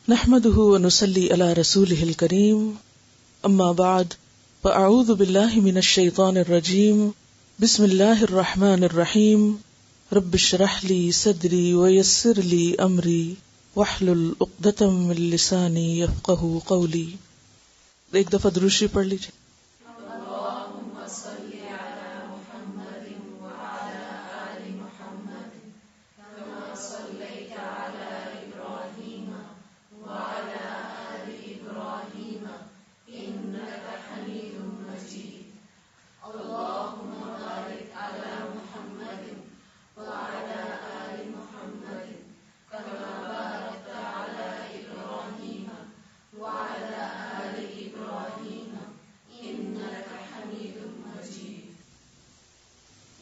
نحمده ونصلي على رسوله الكريم اما بعد فاعوذ بالله من الشيطان الرجيم بسم الله الرحمن الرحيم رب اشرح لي صدري ويسر لي امري واحلل عقدة من لساني يفقهوا قولي. ایک دفعہ درود شریف پڑھ لیجیے.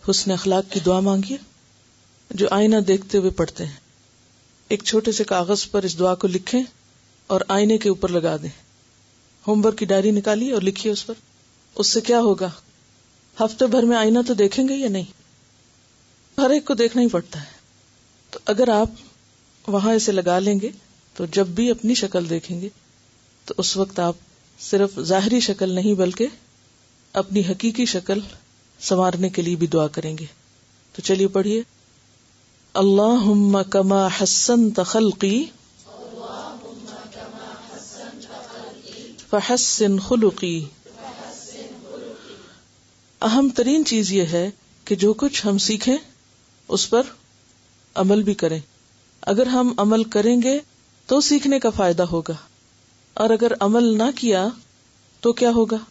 حسن اخلاق کی دعا مانگیے جو آئینہ دیکھتے ہوئے پڑھتے ہیں. ایک چھوٹے سے کاغذ پر اس دعا کو لکھیں اور آئینے کے اوپر لگا دیں. ہوم ورک کی ڈائری نکالیے اور لکھیے اس پر. اس سے کیا ہوگا؟ ہفتے بھر میں آئینہ تو دیکھیں گے یا نہیں؟ ہر ایک کو دیکھنا ہی پڑتا ہے. تو اگر آپ وہاں اسے لگا لیں گے تو جب بھی اپنی شکل دیکھیں گے تو اس وقت آپ صرف ظاہری شکل نہیں بلکہ اپنی حقیقی شکل سنوارنے کے لیے بھی دعا کریں گے. تو چلیے پڑھیے. اللہم کما حسنت خلقی فحسن خلقی. اہم ترین چیز یہ ہے کہ جو کچھ ہم سیکھیں اس پر عمل بھی کریں. اگر ہم عمل کریں گے تو سیکھنے کا فائدہ ہوگا، اور اگر عمل نہ کیا تو کیا ہوگا؟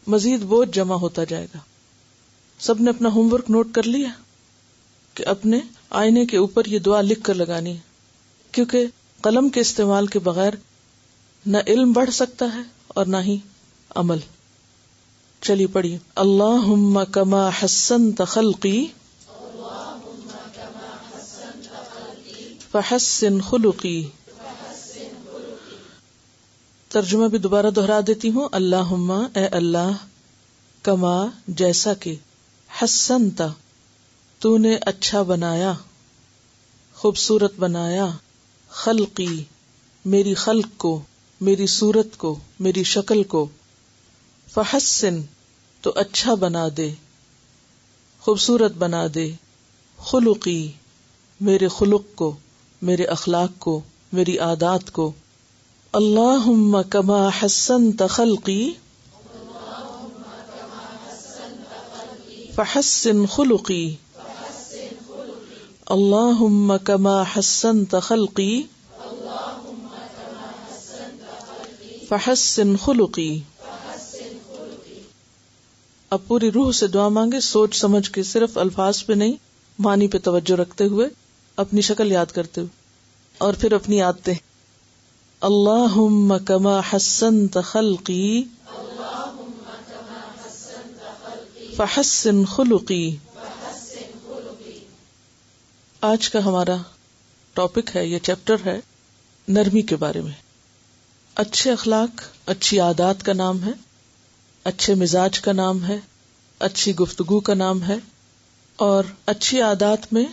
مزید بوجھ جمع ہوتا جائے گا. سب نے اپنا ہوم ورک نوٹ کر لیا کہ اپنے آئینے کے اوپر یہ دعا لکھ کر لگانی ہے، کیونکہ قلم کے استعمال کے بغیر نہ علم بڑھ سکتا ہے اور نہ ہی عمل. چلیے پڑھیے. اللہم کما حسنت خلقی فحسن خلقی. ترجمہ بھی دوبارہ دہرا دیتی ہوں. اللہم اے اللہ، کما جیسا کہ، حسنت تو نے اچھا بنایا، خوبصورت بنایا، خلقی میری خلق کو، میری صورت کو، میری شکل کو، فحسن تو اچھا بنا دے، خوبصورت بنا دے، خلقی میرے خلق کو، میرے اخلاق کو، میری عادات کو. اللہم کما حسنت خلقی فحسن خلقی. اللہم کما حسنت خلقی فحسن خلقی. اب پوری روح سے دعا مانگے، سوچ سمجھ کے، صرف الفاظ پہ نہیں، معنی پہ توجہ رکھتے ہوئے، اپنی شکل یاد کرتے ہوئے، اور پھر اپنی عادتیں. اللہم کما حسنت خلقی فحسن خلقی. آج کا ہمارا ٹاپک ہے، یہ چیپٹر ہے نرمی کے بارے میں. اچھے اخلاق اچھی عادات کا نام ہے، اچھے مزاج کا نام ہے، اچھی گفتگو کا نام ہے، اور اچھی عادات میں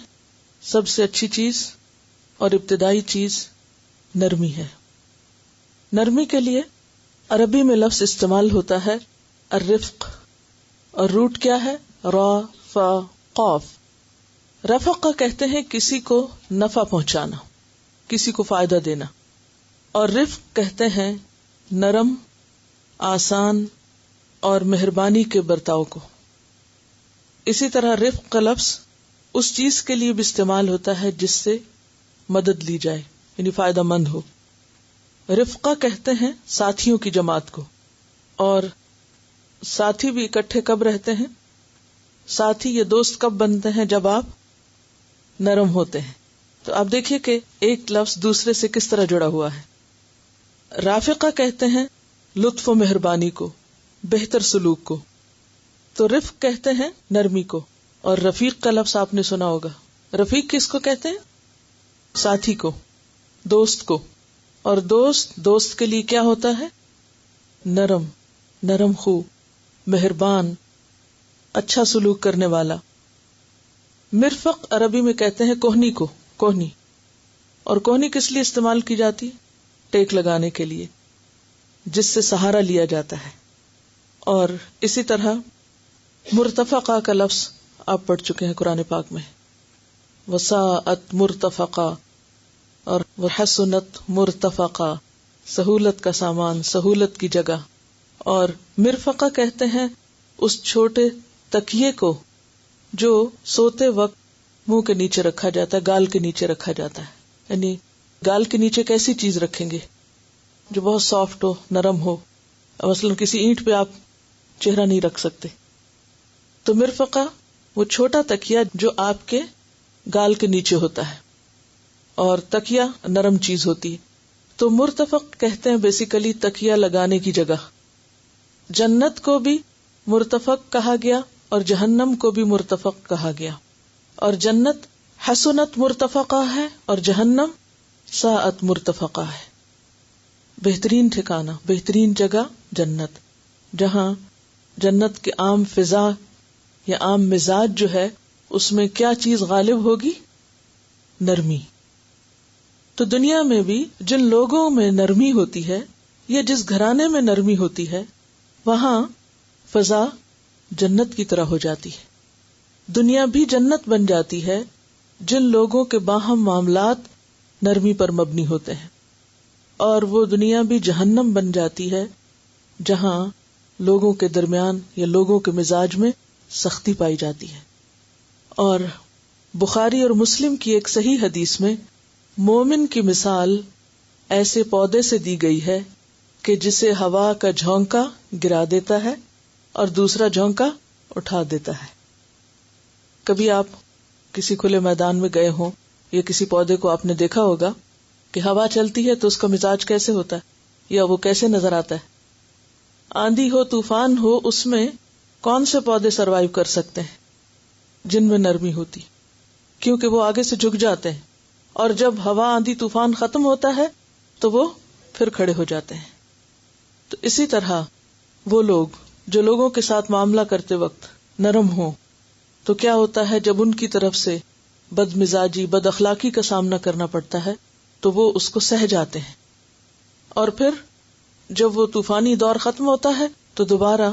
سب سے اچھی چیز اور ابتدائی چیز نرمی ہے. نرمی کے لیے عربی میں لفظ استعمال ہوتا ہے الرفق، اور روٹ کیا ہے؟ را فا قاف. رفق کہتے ہیں کسی کو نفع پہنچانا، کسی کو فائدہ دینا، اور رفق کہتے ہیں نرم، آسان اور مہربانی کے برتاؤ کو. اسی طرح رفق کا لفظ اس چیز کے لیے بھی استعمال ہوتا ہے جس سے مدد لی جائے، یعنی فائدہ مند ہو. رفقہ کہتے ہیں ساتھیوں کی جماعت کو، اور ساتھی بھی اکٹھے کب رہتے ہیں؟ ساتھی یہ دوست کب بنتے ہیں؟ جب آپ نرم ہوتے ہیں. تو آپ دیکھیے کہ ایک لفظ دوسرے سے کس طرح جڑا ہوا ہے. رافقہ کہتے ہیں لطف و مہربانی کو، بہتر سلوک کو. تو رفق کہتے ہیں نرمی کو. اور رفیق کا لفظ آپ نے سنا ہوگا. رفیق کس کو کہتے ہیں؟ ساتھی کو، دوست کو. اور دوست کے لیے کیا ہوتا ہے؟ نرم خو، مہربان، اچھا سلوک کرنے والا. مرفق عربی میں کہتے ہیں کوہنی کو، کوہنی. اور کوہنی کس لیے استعمال کی جاتی؟ ٹیک لگانے کے لیے، جس سے سہارا لیا جاتا ہے. اور اسی طرح مرتفقہ کا لفظ آپ پڑھ چکے ہیں قرآن پاک میں، وساعت مرتفقہ اور وحسنت مرتفقہ، سہولت کا سامان، سہولت کی جگہ. اور مرفقہ کہتے ہیں اس چھوٹے تکیے کو جو سوتے وقت منہ کے نیچے رکھا جاتا ہے، گال کے نیچے رکھا جاتا ہے. یعنی گال کے نیچے کیسی چیز رکھیں گے جو بہت سافٹ ہو، نرم ہو. مثلا کسی اینٹ پہ آپ چہرہ نہیں رکھ سکتے. تو مرفقہ وہ چھوٹا تکیا جو آپ کے گال کے نیچے ہوتا ہے، اور تکیا نرم چیز ہوتی ہے. تو مرتفق کہتے ہیں بیسیکلی تکیا لگانے کی جگہ. جنت کو بھی مرتفق کہا گیا اور جہنم کو بھی مرتفق کہا گیا. اور جنت حسنت مرتفقہ ہے اور جہنم ساعت مرتفقہ ہے. بہترین ٹھکانہ، بہترین جگہ جنت، جہاں جنت کے عام فضا یا عام مزاج جو ہے اس میں کیا چیز غالب ہوگی؟ نرمی. تو دنیا میں بھی جن لوگوں میں نرمی ہوتی ہے یا جس گھرانے میں نرمی ہوتی ہے وہاں فضا جنت کی طرح ہو جاتی ہے. دنیا بھی جنت بن جاتی ہے جن لوگوں کے باہم معاملات نرمی پر مبنی ہوتے ہیں، اور وہ دنیا بھی جہنم بن جاتی ہے جہاں لوگوں کے درمیان یا لوگوں کے مزاج میں سختی پائی جاتی ہے. اور بخاری اور مسلم کی ایک صحیح حدیث میں مومن کی مثال ایسے پودے سے دی گئی ہے کہ جسے ہوا کا جھونکا گرا دیتا ہے اور دوسرا جھونکا اٹھا دیتا ہے. کبھی آپ کسی کھلے میدان میں گئے ہوں یا کسی پودے کو آپ نے دیکھا ہوگا کہ ہوا چلتی ہے تو اس کا مزاج کیسے ہوتا ہے یا وہ کیسے نظر آتا ہے. آندھی ہو، طوفان ہو، اس میں کون سے پودے سروائیو کر سکتے ہیں؟ جن میں نرمی ہوتی، کیونکہ وہ آگے سے جھک جاتے ہیں، اور جب ہوا، آندھی، طوفان ختم ہوتا ہے تو وہ پھر کھڑے ہو جاتے ہیں. تو اسی طرح وہ لوگ جو لوگوں کے ساتھ معاملہ کرتے وقت نرم ہوں تو کیا ہوتا ہے جب ان کی طرف سے بد مزاجی، بد اخلاقی کا سامنا کرنا پڑتا ہے تو وہ اس کو سہ جاتے ہیں، اور پھر جب وہ طوفانی دور ختم ہوتا ہے تو دوبارہ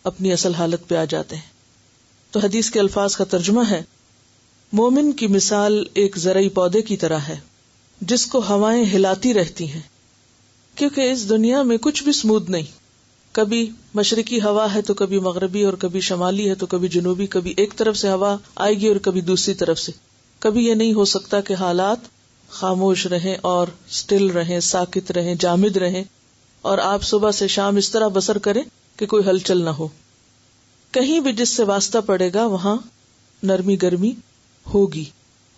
اپنی اصل حالت پہ آ جاتے ہیں. تو حدیث کے الفاظ کا ترجمہ ہے، مومن کی مثال ایک زرعی پودے کی طرح ہے جس کو ہوائیں ہلاتی رہتی ہیں، کیونکہ اس دنیا میں کچھ بھی سموتھ نہیں. کبھی مشرقی ہوا ہے تو کبھی مغربی، اور کبھی شمالی ہے تو کبھی جنوبی، کبھی ایک طرف سے ہوا آئے گی اور کبھی دوسری طرف سے. کبھی یہ نہیں ہو سکتا کہ حالات خاموش رہیں اور سٹل رہیں، ساکت رہیں، جامد رہیں، اور آپ صبح سے شام اس طرح بسر کریں کہ کوئی ہلچل نہ ہو. کہیں بھی جس سے واسطہ پڑے گا وہاں نرمی گرمی ہوگی.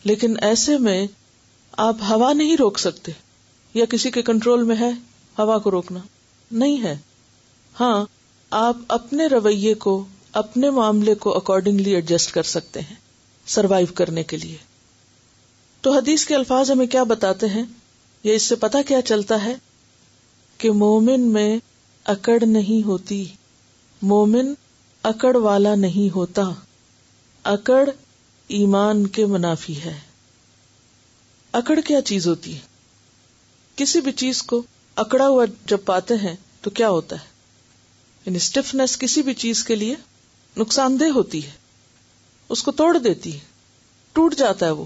لیکن ایسے میں آپ ہوا نہیں روک سکتے، یا کسی کے کنٹرول میں ہے ہوا کو روکنا؟ نہیں ہے. ہاں، آپ اپنے رویے کو، اپنے معاملے کو اکارڈنگلی ایڈجسٹ کر سکتے ہیں سروائیو کرنے کے لیے. تو حدیث کے الفاظ ہمیں کیا بتاتے ہیں، یا اس سے پتہ کیا چلتا ہے کہ مومن میں اکڑ نہیں ہوتی، مومن اکڑ والا نہیں ہوتا. اکڑ ایمان کے منافی ہے. اکڑ کیا چیز ہوتی ہے؟ کسی بھی چیز کو اکڑا ہوا جب پاتے ہیں تو کیا ہوتا ہے؟ یعنی سٹفنس کسی بھی چیز کے لیے نقصان دہ ہوتی ہے، اس کو توڑ دیتی ہے، ٹوٹ جاتا ہے، وہ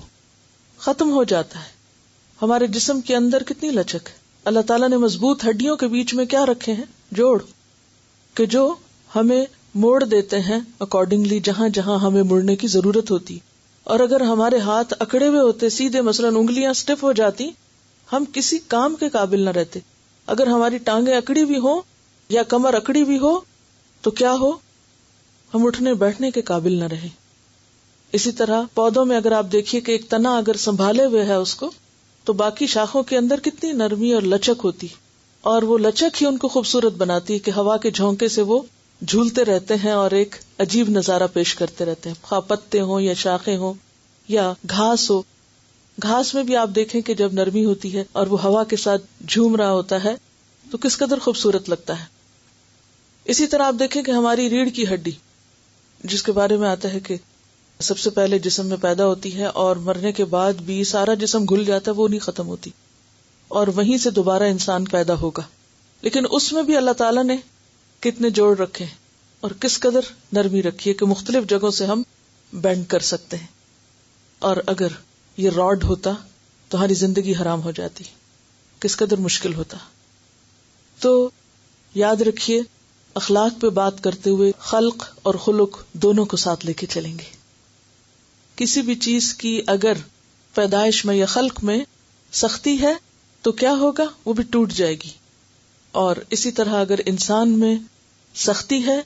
ختم ہو جاتا ہے. ہمارے جسم کے اندر کتنی لچک ہے. اللہ تعالیٰ نے مضبوط ہڈیوں کے بیچ میں کیا رکھے ہیں؟ جوڑ، کہ جو ہمیں موڑ دیتے ہیں اکارڈنگلی جہاں جہاں ہمیں مڑنے کی ضرورت ہوتی. اور اگر ہمارے ہاتھ اکڑے ہوئے ہوتے، سیدھے، مثلا انگلیاں سٹف ہو جاتی، ہم کسی کام کے قابل نہ رہتے. اگر ہماری ٹانگیں اکڑی بھی ہوں یا کمر اکڑی بھی ہو تو کیا ہو؟ ہم اٹھنے بیٹھنے کے قابل نہ رہیں. اسی طرح پودوں میں اگر آپ دیکھیے کہ ایک تنا اگر سنبھالے ہوئے ہے اس کو، تو باقی شاخوں کے اندر کتنی نرمی اور لچک ہوتی، اور وہ لچک ہی ان کو خوبصورت بناتی ہے کہ ہوا کے جھونکے سے وہ جھولتے رہتے ہیں اور ایک عجیب نظارہ پیش کرتے رہتے ہیں، خواہ پتے ہوں یا شاخیں ہوں یا گھاس ہو. گھاس میں بھی آپ دیکھیں کہ جب نرمی ہوتی ہے اور وہ ہوا کے ساتھ جھوم رہا ہوتا ہے تو کس قدر خوبصورت لگتا ہے. اسی طرح آپ دیکھیں کہ ہماری ریڑھ کی ہڈی، جس کے بارے میں آتا ہے کہ سب سے پہلے جسم میں پیدا ہوتی ہے اور مرنے کے بعد بھی سارا جسم گھل جاتا ہے، وہ نہیں ختم ہوتی. اور وہیں سے دوبارہ انسان پیدا ہوگا. لیکن اس میں بھی اللہ تعالیٰ نے کتنے جوڑ رکھے اور کس قدر نرمی رکھی ہے کہ مختلف جگہوں سے ہم بینڈ کر سکتے ہیں. اور اگر یہ راڈ ہوتا تو ہماری زندگی حرام ہو جاتی، کس قدر مشکل ہوتا. تو یاد رکھیے، اخلاق پہ بات کرتے ہوئے خلق اور خلق دونوں کو ساتھ لے کے چلیں گے. کسی بھی چیز کی اگر پیدائش میں یا خلق میں سختی ہے تو کیا ہوگا؟ وہ بھی ٹوٹ جائے گی. اور اسی طرح اگر انسان میں سختی ہے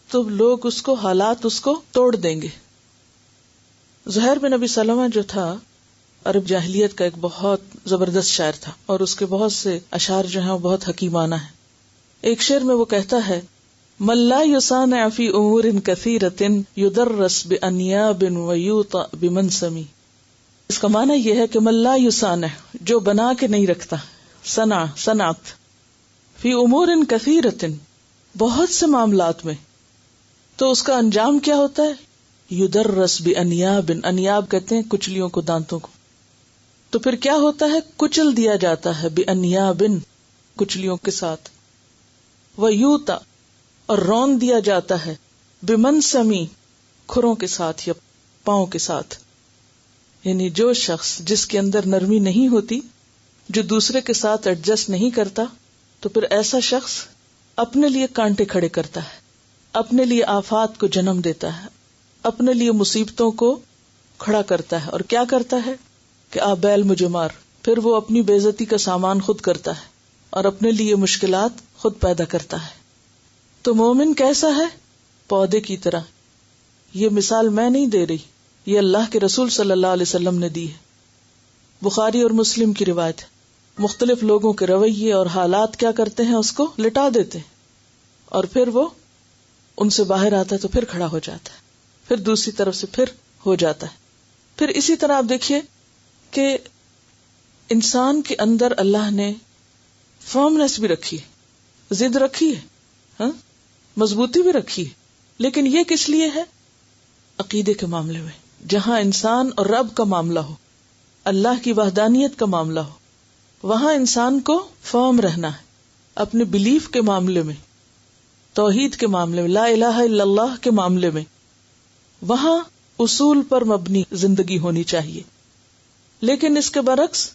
تو لوگ اس کو، حالات اس کو توڑ دیں گے. زہیر بن ابی سلمہ جو تھا عرب جاہلیت کا ایک بہت زبردست شاعر تھا، اور اس کے بہت سے اشعار جو ہیں وہ بہت حکیمانہ ہیں. ایک شعر میں وہ کہتا ہے، من لا يصانع في امور كثيرة يدرس بانياب ويوطأ بمنسم. اس کا معنی یہ ہے کہ من لا يصانع، جو بنا کے نہیں رکھتا، صنعت، فی امور کثیرۃ، بہت سے معاملات میں، تو اس کا انجام کیا ہوتا ہے؟ یدرس بانیاب، انیاب کہتے ہیں کچلیوں کو، دانتوں کو. تو پھر کیا ہوتا ہے؟ کچل دیا جاتا ہے، بانیاب، کچلیوں کے ساتھ. ویوتا، اور رون دیا جاتا ہے، بمنسمی، کھروں کے ساتھ یا پاؤں کے ساتھ. یعنی جو شخص جس کے اندر نرمی نہیں ہوتی، جو دوسرے کے ساتھ ایڈجسٹ نہیں کرتا، تو پھر ایسا شخص اپنے لیے کانٹے کھڑے کرتا ہے، اپنے لیے آفات کو جنم دیتا ہے، اپنے لیے مصیبتوں کو کھڑا کرتا ہے. اور کیا کرتا ہے کہ آ بیل مجھے مار، پھر وہ اپنی بے عزتی کا سامان خود کرتا ہے اور اپنے لیے مشکلات خود پیدا کرتا ہے. تو مومن کیسا ہے؟ پودے کی طرح. یہ مثال میں نہیں دے رہی، یہ اللہ کے رسول صلی اللہ علیہ وسلم نے دی ہے. بخاری اور مسلم کی روایت ہے. مختلف لوگوں کے رویے اور حالات کیا کرتے ہیں؟ اس کو لٹا دیتے ہیں، اور پھر وہ ان سے باہر آتا ہے تو پھر کھڑا ہو جاتا ہے، پھر دوسری طرف سے پھر ہو جاتا ہے. پھر اسی طرح آپ دیکھیے کہ انسان کے اندر اللہ نے فرمنس بھی رکھی ہے، ضد رکھی ہے، ہاں، مضبوطی بھی رکھی ہے. لیکن یہ کس لیے ہے؟ عقیدے کے معاملے میں، جہاں انسان اور رب کا معاملہ ہو، اللہ کی وحدانیت کا معاملہ ہو، وہاں انسان کو فرم رہنا ہے. اپنے بلیف کے معاملے میں، توحید کے معاملے میں، لا الہ الا اللہ کے معاملے میں، وہاں اصول پر مبنی زندگی ہونی چاہیے. لیکن اس کے برعکس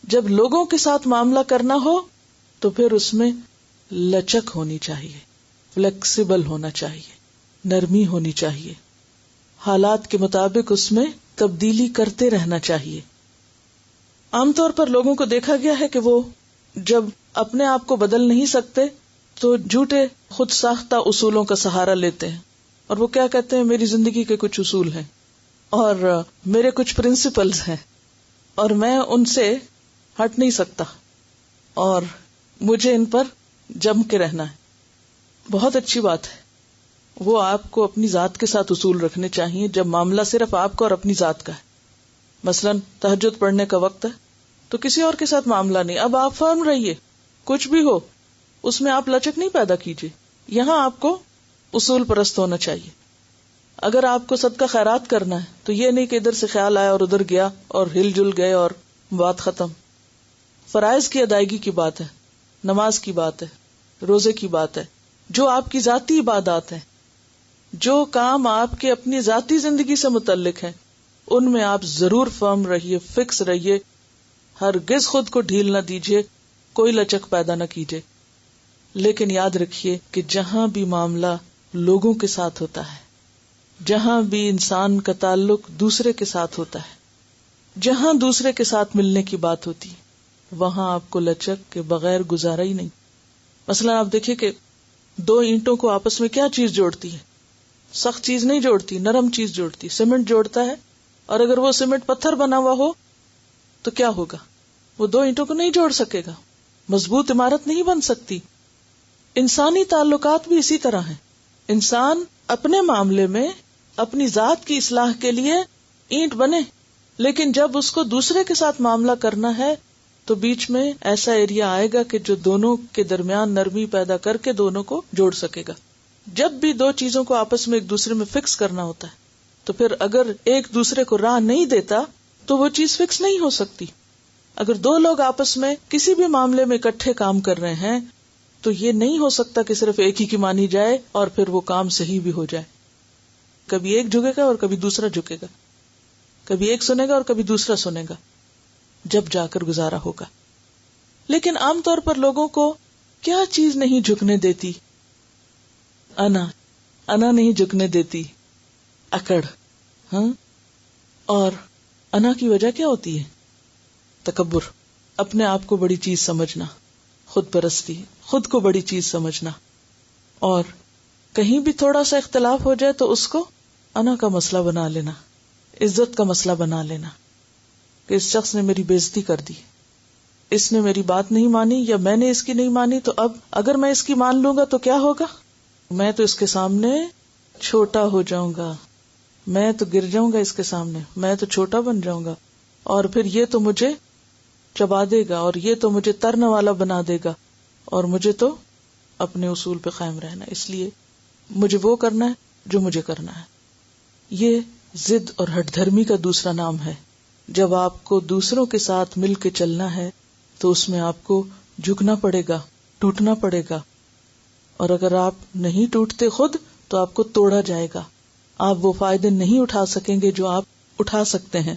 جب لوگوں کے ساتھ معاملہ کرنا ہو تو پھر اس میں لچک ہونی چاہیے، فلیکسیبل ہونا چاہیے، نرمی ہونی چاہیے، حالات کے مطابق اس میں تبدیلی کرتے رہنا چاہیے. عام طور پر لوگوں کو دیکھا گیا ہے کہ وہ جب اپنے آپ کو بدل نہیں سکتے تو جھوٹے خود ساختہ اصولوں کا سہارا لیتے ہیں، اور وہ کیا کہتے ہیں؟ میری زندگی کے کچھ اصول ہیں اور میرے کچھ پرنسپلز ہیں اور میں ان سے ہٹ نہیں سکتا اور مجھے ان پر جم کے رہنا ہے. بہت اچھی بات ہے، وہ آپ کو اپنی ذات کے ساتھ اصول رکھنے چاہیے جب معاملہ صرف آپ کا اور اپنی ذات کا ہے. مثلا تہجد پڑھنے کا وقت ہے تو کسی اور کے ساتھ معاملہ نہیں، اب آپ فرم رہیے، کچھ بھی ہو اس میں آپ لچک نہیں پیدا کیجیے. یہاں آپ کو اصول پرست ہونا چاہیے. اگر آپ کو صدقہ خیرات کرنا ہے تو یہ نہیں کہ ادھر سے خیال آیا اور ادھر گیا اور ہل جل گئے اور بات ختم. فرائض کی ادائیگی کی بات ہے، نماز کی بات ہے، روزے کی بات ہے، جو آپ کی ذاتی عبادات ہیں، جو کام آپ کے اپنی ذاتی زندگی سے متعلق ہیں، ان میں آپ ضرور فرم رہیے، فکس رہیے، ہرگز خود کو ڈھیل نہ دیجیے، کوئی لچک پیدا نہ کیجیے. لیکن یاد رکھیے کہ جہاں بھی معاملہ لوگوں کے ساتھ ہوتا ہے، جہاں بھی انسان کا تعلق دوسرے کے ساتھ ہوتا ہے، جہاں دوسرے کے ساتھ ملنے کی بات ہوتی ہے، وہاں آپ کو لچک کے بغیر گزارا ہی نہیں. مثلا آپ دیکھیے کہ دو اینٹوں کو آپس میں کیا چیز جوڑتی ہے؟ سخت چیز نہیں جوڑتی، نرم چیز جوڑتی، سیمنٹ جوڑتا ہے. اور اگر وہ سیمنٹ پتھر بنا ہوا ہو تو کیا ہوگا؟ وہ دو اینٹوں کو نہیں جوڑ سکے گا، مضبوط عمارت نہیں بن سکتی. انسانی تعلقات بھی اسی طرح ہیں. انسان اپنے معاملے میں اپنی ذات کی اصلاح کے لیے اینٹ بنے، لیکن جب اس کو دوسرے کے ساتھ معاملہ کرنا ہے تو بیچ میں ایسا ایریا آئے گا کہ جو دونوں کے درمیان نرمی پیدا کر کے دونوں کو جوڑ سکے گا. جب بھی دو چیزوں کو آپس میں ایک دوسرے میں فکس کرنا ہوتا ہے تو پھر اگر ایک دوسرے کو راہ نہیں دیتا تو وہ چیز فکس نہیں ہو سکتی. اگر دو لوگ آپس میں کسی بھی معاملے میں اکٹھے کام کر رہے ہیں تو یہ نہیں ہو سکتا کہ صرف ایک ہی کی مانی جائے اور پھر وہ کام صحیح بھی ہو جائے. کبھی ایک جھکے گا اور کبھی دوسرا جھکے گا، کبھی ایک سنے گا اور کبھی دوسرا سنے گا، جب جا کر گزارا ہوگا. لیکن عام طور پر لوگوں کو کیا چیز نہیں جھکنے دیتی؟ انا نہیں جھکنے دیتی، اکڑ. ہاں، اور انا کی وجہ کیا ہوتی ہے؟ تکبر، اپنے آپ کو بڑی چیز سمجھنا، خود پرستی، خود کو بڑی چیز سمجھنا. اور کہیں بھی تھوڑا سا اختلاف ہو جائے تو اس کو انا کا مسئلہ بنا لینا، عزت کا مسئلہ بنا لینا کہ اس شخص نے میری بےزتی کر دی، اس نے میری بات نہیں مانی یا میں نے اس کی نہیں مانی، تو اب اگر میں اس کی مان لوں گا تو کیا ہوگا؟ میں تو اس کے سامنے چھوٹا ہو جاؤں گا، میں تو گر جاؤں گا اس کے سامنے، میں تو چھوٹا بن جاؤں گا، اور پھر یہ تو مجھے چبا دے گا، اور یہ تو مجھے ترنے والا بنا دے گا، اور مجھے تو اپنے اصول پہ قائم رہنا، اس لیے مجھے وہ کرنا ہے جو مجھے کرنا ہے. یہ ضد اور ہٹ دھرمی کا دوسرا نام ہے. جب آپ کو دوسروں کے ساتھ مل کے چلنا ہے تو اس میں آپ کو جھکنا پڑے گا، ٹوٹنا پڑے گا، اور اگر آپ نہیں ٹوٹتے خود تو آپ کو توڑا جائے گا، آپ وہ فائدے نہیں اٹھا سکیں گے جو آپ اٹھا سکتے ہیں.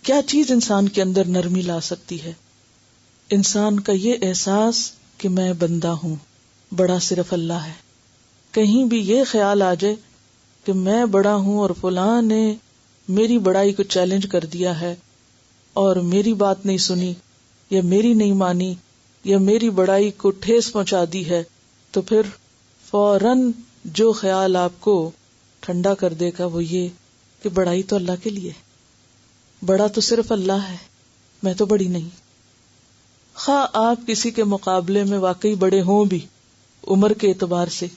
کیا چیز انسان کے اندر نرمی لا سکتی ہے؟ انسان کا یہ احساس کہ میں بندہ ہوں، بڑا صرف اللہ ہے. کہیں بھی یہ خیال آ جائے کہ میں بڑا ہوں اور فلاں نے میری بڑائی کو چیلنج کر دیا ہے اور میری بات نہیں سنی یا میری نہیں مانی یا میری بڑائی کو ٹھیس پہنچا دی ہے، تو پھر فوراً جو خیال آپ کو ٹھنڈا کر دے گا وہ یہ کہ بڑائی تو اللہ کے لیے، بڑا تو صرف اللہ ہے، میں تو بڑی نہیں. خواہ آپ کسی کے مقابلے میں واقعی بڑے ہوں بھی عمر کے اعتبار سے،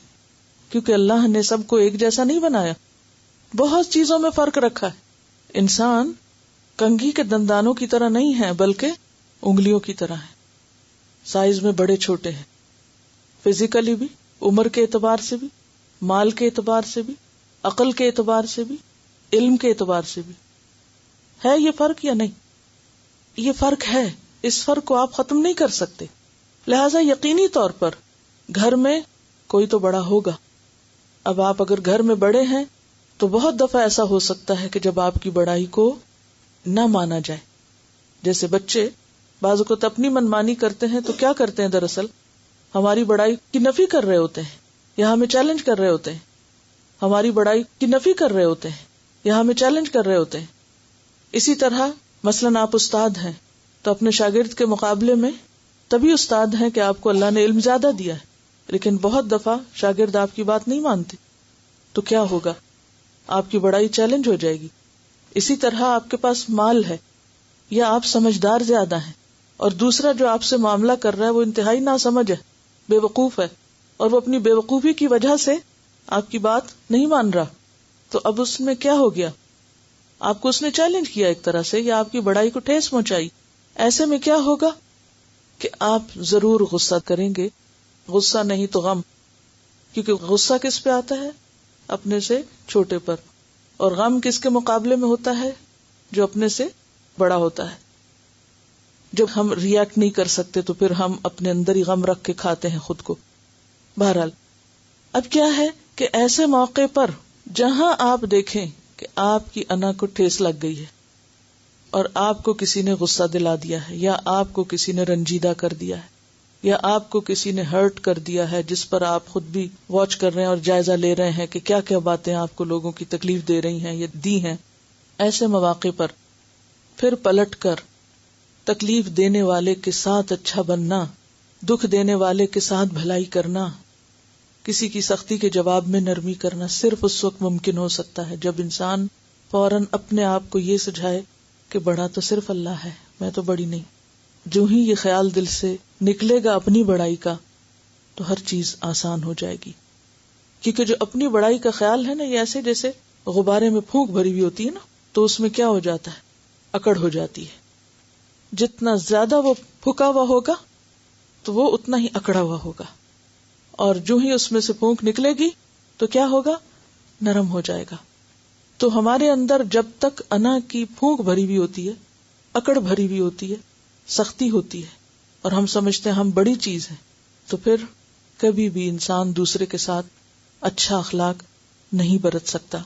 کیونکہ اللہ نے سب کو ایک جیسا نہیں بنایا، بہت چیزوں میں فرق رکھا ہے. انسان کنگھی کے دندانوں کی طرح نہیں ہے بلکہ انگلیوں کی طرح ہے، سائز میں بڑے چھوٹے ہیں، فزیکلی بھی، عمر کے اعتبار سے بھی، مال کے اعتبار سے بھی، عقل کے اعتبار سے بھی، علم کے اعتبار سے بھی. ہے یہ فرق یا نہیں؟ یہ فرق ہے، اس فرق کو آپ ختم نہیں کر سکتے. لہذا یقینی طور پر گھر میں کوئی تو بڑا ہوگا. اب آپ اگر گھر میں بڑے ہیں تو بہت دفعہ ایسا ہو سکتا ہے کہ جب آپ کی بڑائی کو نہ مانا جائے، جیسے بچے بعض اوقات اپنی منمانی کرتے ہیں تو کیا کرتے ہیں، دراصل ہماری بڑائی کی نفی کر رہے ہوتے ہیں یا ہمیں چیلنج کر رہے ہوتے ہیں، ہماری بڑائی کی نفی کر رہے ہوتے ہیں یا ہمیں چیلنج کر رہے ہوتے ہیں. اسی طرح مثلاً آپ استاد ہیں تو اپنے شاگرد کے مقابلے میں تبھی استاد ہیں کہ آپ کو اللہ نے علم زیادہ دیا ہے، لیکن بہت دفعہ شاگرد آپ کی بات نہیں مانتے، تو کیا ہوگا؟ آپ کی بڑائی چیلنج ہو جائے گی. اسی طرح آپ کے پاس مال ہے یا آپ سمجھدار زیادہ ہیں اور دوسرا جو آپ سے معاملہ کر رہا ہے وہ انتہائی ناسمجھ ہے، بے وقوف ہے، اور وہ اپنی بے وقوفی کی وجہ سے آپ کی بات نہیں مان رہا، تو اب اس میں کیا ہو گیا؟ آپ کو اس نے چیلنج کیا ایک طرح سے، یا آپ کی بڑائی کو ٹھیس پہنچائی. ایسے میں کیا ہوگا کہ آپ ضرور غصہ کریں گے، غصہ نہیں تو غم، کیونکہ غصہ کس پہ آتا ہے؟ اپنے سے چھوٹے پر، اور غم کس کے مقابلے میں ہوتا ہے؟ جو اپنے سے بڑا ہوتا ہے. جب ہم ریاکٹ نہیں کر سکتے تو پھر ہم اپنے اندر ہی غم رکھ کے کھاتے ہیں خود کو. بہرحال اب کیا ہے کہ ایسے موقع پر جہاں آپ دیکھیں کہ آپ کی انا کو ٹھیس لگ گئی ہے اور آپ کو کسی نے غصہ دلا دیا ہے یا آپ کو کسی نے رنجیدہ کر دیا ہے یا آپ کو کسی نے ہرٹ کر دیا ہے، جس پر آپ خود بھی واچ کر رہے ہیں اور جائزہ لے رہے ہیں کہ کیا کیا باتیں آپ کو لوگوں کی تکلیف دے رہی ہیں یا دی ہیں، ایسے مواقع پر پھر پلٹ کر تکلیف دینے والے کے ساتھ اچھا بننا، دکھ دینے والے کے ساتھ بھلائی کرنا، کسی کی سختی کے جواب میں نرمی کرنا صرف اس وقت ممکن ہو سکتا ہے جب انسان فوراً اپنے آپ کو یہ سمجھائے کہ بڑا تو صرف اللہ ہے، میں تو بڑی نہیں. جو ہی یہ خیال دل سے نکلے گا اپنی بڑائی کا تو ہر چیز آسان ہو جائے گی. کیونکہ جو اپنی بڑائی کا خیال ہے نا، یہ ایسے جیسے غبارے میں پھونک بھری ہوئی ہوتی ہے نا، تو اس میں کیا ہو جاتا ہے؟ اکڑ ہو جاتی ہے. جتنا زیادہ وہ پھکا ہوا ہوگا تو وہ اتنا ہی اکڑا ہوا ہوگا، اور جو ہی اس میں سے پھونک نکلے گی تو کیا ہوگا؟ نرم ہو جائے گا. تو ہمارے اندر جب تک انا کی پھونک بھری ہوئی ہوتی ہے اکڑ بھری ہوئی ہوتی ہے، سختی ہوتی ہے، اور ہم سمجھتے ہیں ہم بڑی چیز ہیں، تو پھر کبھی بھی انسان دوسرے کے ساتھ اچھا اخلاق نہیں برت سکتا.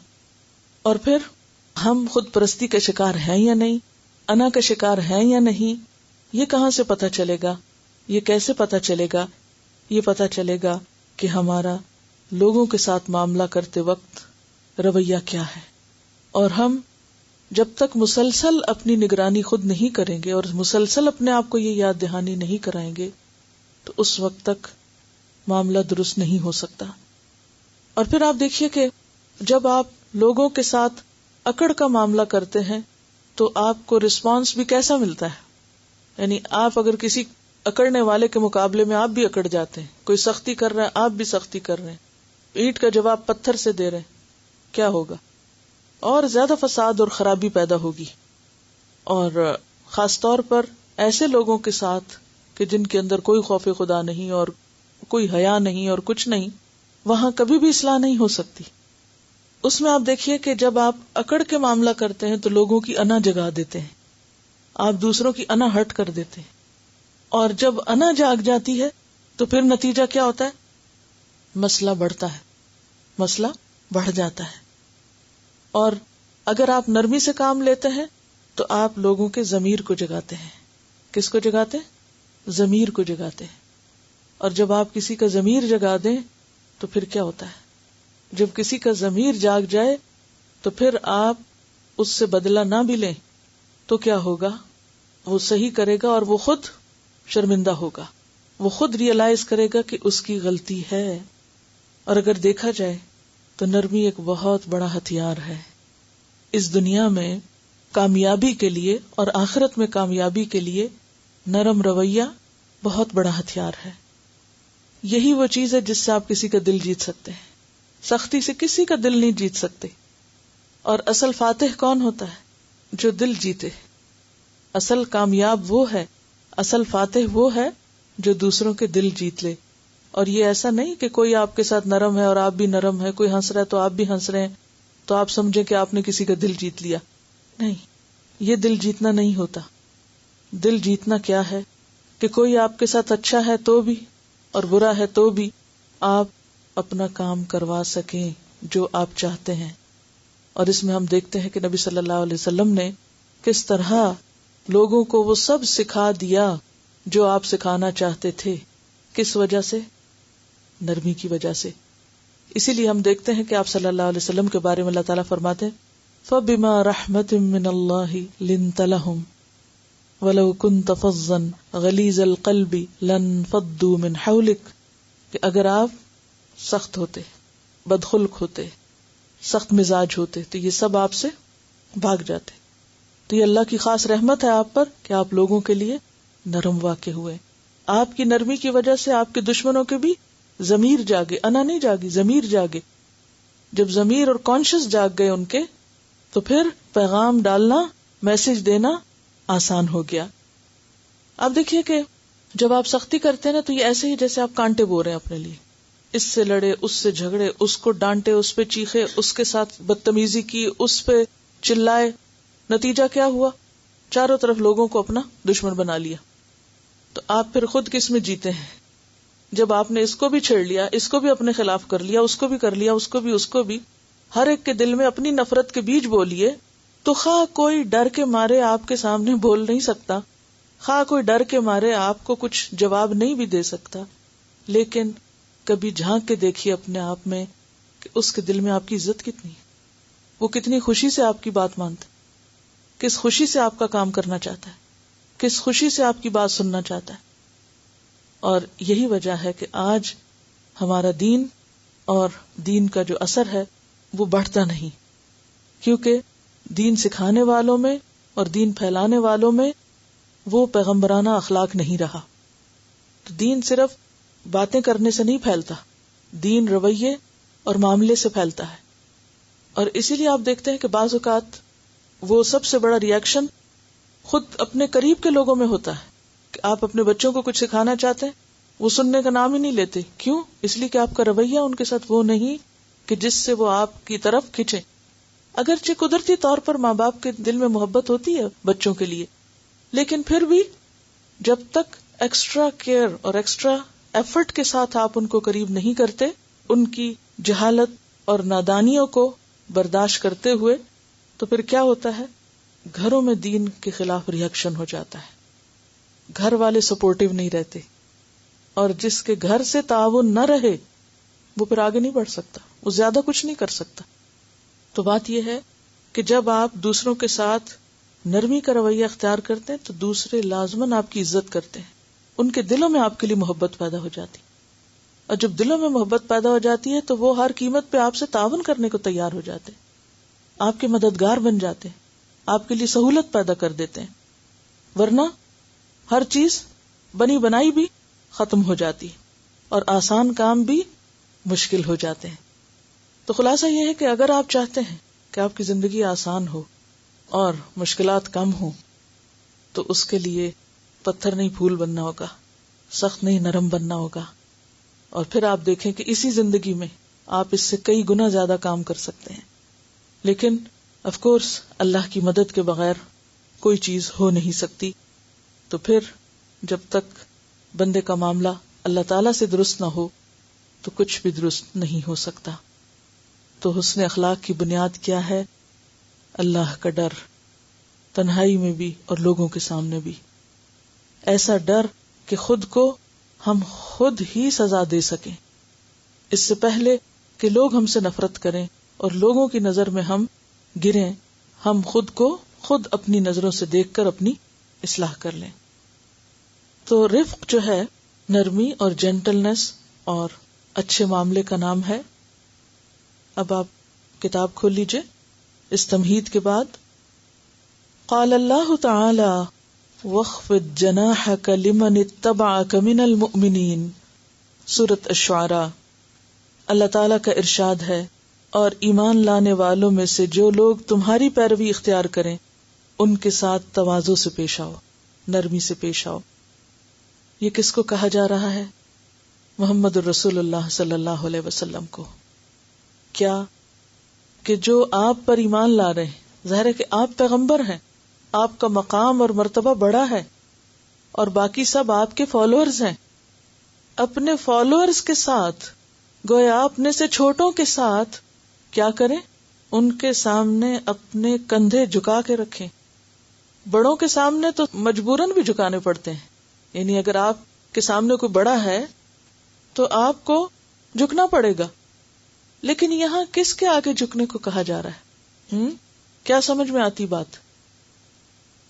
اور پھر ہم خود پرستی کے شکار ہیں یا نہیں، انا کا شکار ہیں یا نہیں، یہ کہاں سے پتہ چلے گا؟ یہ کیسے پتہ چلے گا؟ یہ پتہ چلے گا کہ ہمارا لوگوں کے ساتھ معاملہ کرتے وقت رویہ کیا ہے. اور ہم جب تک مسلسل اپنی نگرانی خود نہیں کریں گے اور مسلسل اپنے آپ کو یہ یاد دہانی نہیں کرائیں گے تو اس وقت تک معاملہ درست نہیں ہو سکتا. اور پھر آپ دیکھیے کہ جب آپ لوگوں کے ساتھ اکڑ کا معاملہ کرتے ہیں تو آپ کو رسپانس بھی کیسا ملتا ہے؟ یعنی آپ اگر کسی اکڑنے والے کے مقابلے میں آپ بھی اکڑ جاتے ہیں، کوئی سختی کر رہا ہے آپ بھی سختی کر رہے ہیں، اینٹ کا جواب پتھر سے دے رہے ہیں، کیا ہوگا؟ اور زیادہ فساد اور خرابی پیدا ہوگی. اور خاص طور پر ایسے لوگوں کے ساتھ کہ جن کے اندر کوئی خوف خدا نہیں اور کوئی حیا نہیں اور کچھ نہیں، وہاں کبھی بھی اصلاح نہیں ہو سکتی. اس میں آپ دیکھیے کہ جب آپ اکڑ کے معاملہ کرتے ہیں تو لوگوں کی انا جگا دیتے ہیں، آپ دوسروں کی انا ہرٹ کر دیتے ہیں، اور جب انا جاگ جاتی ہے تو پھر نتیجہ کیا ہوتا ہے؟ مسئلہ بڑھتا ہے، مسئلہ بڑھ جاتا ہے. اور اگر آپ نرمی سے کام لیتے ہیں تو آپ لوگوں کے ضمیر کو جگاتے ہیں. کس کو جگاتے ہیں؟ ضمیر کو جگاتے ہیں. اور جب آپ کسی کا ضمیر جگا دیں تو پھر کیا ہوتا ہے؟ جب کسی کا ضمیر جاگ جائے تو پھر آپ اس سے بدلہ نہ بھی لیں تو کیا ہوگا؟ وہ صحیح کرے گا اور وہ خود شرمندہ ہوگا، وہ خود ریئلائز کرے گا کہ اس کی غلطی ہے. اور اگر دیکھا جائے تو نرمی ایک بہت بڑا ہتھیار ہے. اس دنیا میں کامیابی کے لیے اور آخرت میں کامیابی کے لیے نرم رویہ بہت بڑا ہتھیار ہے. یہی وہ چیز ہے جس سے آپ کسی کا دل جیت سکتے ہیں. سختی سے کسی کا دل نہیں جیت سکتے. اور اصل فاتح کون ہوتا ہے؟ جو دل جیتے. اصل کامیاب وہ ہے، اصل فاتح وہ ہے جو دوسروں کے دل جیت لے. اور یہ ایسا نہیں کہ کوئی آپ کے ساتھ نرم ہے اور آپ بھی نرم ہے، کوئی ہنس رہا ہے تو آپ بھی ہنس رہے ہیں تو آپ سمجھیں کہ آپ نے کسی کا دل جیت لیا. نہیں، یہ دل جیتنا نہیں ہوتا. دل جیتنا کیا ہے کہ کوئی آپ کے ساتھ اچھا ہے تو بھی اور برا ہے تو بھی آپ اپنا کام کروا سکیں جو آپ چاہتے ہیں. اور اس میں ہم دیکھتے ہیں کہ نبی صلی اللہ علیہ وسلم نے کس طرح لوگوں کو وہ سب سکھا دیا جو آپ سکھانا چاہتے تھے. کس وجہ سے؟ نرمی کی وجہ سے. اسی لیے ہم دیکھتے ہیں کہ آپ صلی اللہ علیہ وسلم کے بارے میں اللہ تعالیٰ فرماتے ہیں فَبِمَا رَحْمَةٍ مِّنَ اللَّهِ لِنْتَ لَهُمْ وَلَوْ كُنْتَ فَظًّا غَلِيظَ الْقَلْبِ لَانفَضُّوا مِنْ حَوْلِكَ، کہ اگر آپ سخت ہوتے، بدخلق ہوتے، سخت مزاج ہوتے تو یہ سب آپ سے بھاگ جاتے. تو یہ اللہ کی خاص رحمت ہے آپ پر کہ آپ لوگوں کے لیے نرم واقع ہوئے. آپ کی نرمی کی وجہ سے آپ کے دشمنوں کے بھی ضمیر جاگے، انا نہیں جاگی، ضمیر جاگے. جب ضمیر اور کانشس جاگ گئے ان کے تو پھر پیغام ڈالنا، میسج دینا آسان ہو گیا. آپ دیکھیے کہ جب آپ سختی کرتے ہیں نا تو یہ ایسے ہی جیسے آپ کانٹے بو رہے ہیں اپنے لیے. اس سے لڑے، اس سے جھگڑے، اس کو ڈانٹے، اس پہ چیخے، اس کے ساتھ بدتمیزی کی، اس پہ چلائے. نتیجہ کیا ہوا؟ چاروں طرف لوگوں کو اپنا دشمن بنا لیا. تو آپ پھر خود کس میں جیتے ہیں؟ جب آپ نے اس کو بھی چھیڑ لیا، اس کو بھی اپنے خلاف کر لیا، اس کو بھی کر لیا، اس کو بھی ہر ایک کے دل میں اپنی نفرت کے بیج بو لیے، تو خواہ کوئی ڈر کے مارے آپ کے سامنے بول نہیں سکتا، خواہ کوئی ڈر کے مارے آپ کو کچھ جواب نہیں بھی دے سکتا، لیکن کبھی جھانک کے دیکھیے اپنے آپ میں کہ اس کے دل میں آپ کی عزت کتنی ہے، وہ کتنی خوشی سے آپ کی بات مانتا ہے، کس خوشی سے آپ کا کام کرنا چاہتا ہے، کس خوشی سے آپ کی بات سننا چاہتا ہے. اور یہی وجہ ہے کہ آج ہمارا دین اور دین کا جو اثر ہے وہ بڑھتا نہیں، کیونکہ دین سکھانے والوں میں اور دین پھیلانے والوں میں وہ پیغمبرانہ اخلاق نہیں رہا. تو دین صرف باتیں کرنے سے نہیں پھیلتا، دین رویے اور معاملے سے پھیلتا ہے. اور اسی لیے آپ دیکھتے ہیں کہ بعض اوقات وہ سب سے بڑا ریئیکشن خود اپنے قریب کے لوگوں میں ہوتا ہے کہ آپ اپنے بچوں کو کچھ سکھانا چاہتے ہیں، وہ سننے کا نام ہی نہیں لیتے. کیوں؟ اس لیے کہ آپ کا رویہ ان کے ساتھ وہ نہیں کہ جس سے وہ آپ کی طرف کھنچے. اگرچہ قدرتی طور پر ماں باپ کے دل میں محبت ہوتی ہے بچوں کے لیے، لیکن پھر بھی جب تک ایکسٹرا کیئر اور ایکسٹرا ایفرٹ کے ساتھ آپ ان کو قریب نہیں کرتے، ان کی جہالت اور نادانیوں کو برداشت کرتے ہوئے، تو پھر کیا ہوتا ہے؟ گھروں میں دین کے خلاف ریئیکشن ہو جاتا ہے، گھر والے سپورٹیو نہیں رہتے، اور جس کے گھر سے تعاون نہ رہے وہ پھر آگے نہیں بڑھ سکتا، وہ زیادہ کچھ نہیں کر سکتا۔ تو بات یہ ہے کہ جب آپ دوسروں کے ساتھ نرمی کا رویہ اختیار کرتے ہیں تو دوسرے لازماً آپ کی عزت کرتے ہیں، ان کے دلوں میں آپ کے لیے محبت پیدا ہو جاتی، اور جب دلوں میں محبت پیدا ہو جاتی ہے تو وہ ہر قیمت پہ آپ سے تعاون کرنے کو تیار ہو جاتے ہیں، آپ کے مددگار بن جاتے ہیں، آپ کے لیے سہولت پیدا کر دیتے ہیں، ورنہ ہر چیز بنی بنائی بھی ختم ہو جاتی اور آسان کام بھی مشکل ہو جاتے ہیں۔ تو خلاصہ یہ ہے کہ اگر آپ چاہتے ہیں کہ آپ کی زندگی آسان ہو اور مشکلات کم ہوں تو اس کے لیے پتھر نہیں پھول بننا ہوگا، سخت نہیں نرم بننا ہوگا، اور پھر آپ دیکھیں کہ اسی زندگی میں آپ اس سے کئی گنا زیادہ کام کر سکتے ہیں۔ لیکن آف کورس اللہ کی مدد کے بغیر کوئی چیز ہو نہیں سکتی، تو پھر جب تک بندے کا معاملہ اللہ تعالی سے درست نہ ہو تو کچھ بھی درست نہیں ہو سکتا۔ تو حسن اخلاق کی بنیاد کیا ہے؟ اللہ کا ڈر، تنہائی میں بھی اور لوگوں کے سامنے بھی، ایسا ڈر کہ خود کو ہم خود ہی سزا دے سکیں، اس سے پہلے کہ لوگ ہم سے نفرت کریں اور لوگوں کی نظر میں ہم گریں، ہم خود کو خود اپنی نظروں سے دیکھ کر اپنی اصلاح کر لیں۔ تو رفق جو ہے نرمی اور جینٹلنس اور اچھے معاملے کا نام ہے۔ اب آپ کتاب کھول لیجئے، اس تمہید کے بعد قال اللہ تعالی وَاخْفِضْ جَنَاحَكَ لِمَنِ اتَّبَعَكَ مِنَ الْمُؤْمِنِينَ، سورۃ الشعراء۔ اللہ تعالیٰ کا ارشاد ہے، اور ایمان لانے والوں میں سے جو لوگ تمہاری پیروی اختیار کریں ان کے ساتھ تواضع سے پیش آؤ، نرمی سے پیش آؤ۔ یہ کس کو کہا جا رہا ہے؟ محمد الرسول اللہ صلی اللہ علیہ وسلم کو۔ کیا کہ جو آپ پر ایمان لا رہے ہیں، ظاہر ہے کہ آپ پیغمبر ہیں، آپ کا مقام اور مرتبہ بڑا ہے، اور باقی سب آپ کے فالوورز ہیں، اپنے فالوورز کے ساتھ گویا اپنے سے چھوٹوں کے ساتھ کیا کریں؟ ان کے سامنے اپنے کندھے جھکا کے رکھیں۔ بڑوں کے سامنے تو مجبوراً بھی جھکانے پڑتے ہیں، یعنی اگر آپ کے سامنے کوئی بڑا ہے تو آپ کو جھکنا پڑے گا، لیکن یہاں کس کے آگے جھکنے کو کہا جا رہا ہے؟ کیا سمجھ میں آتی بات؟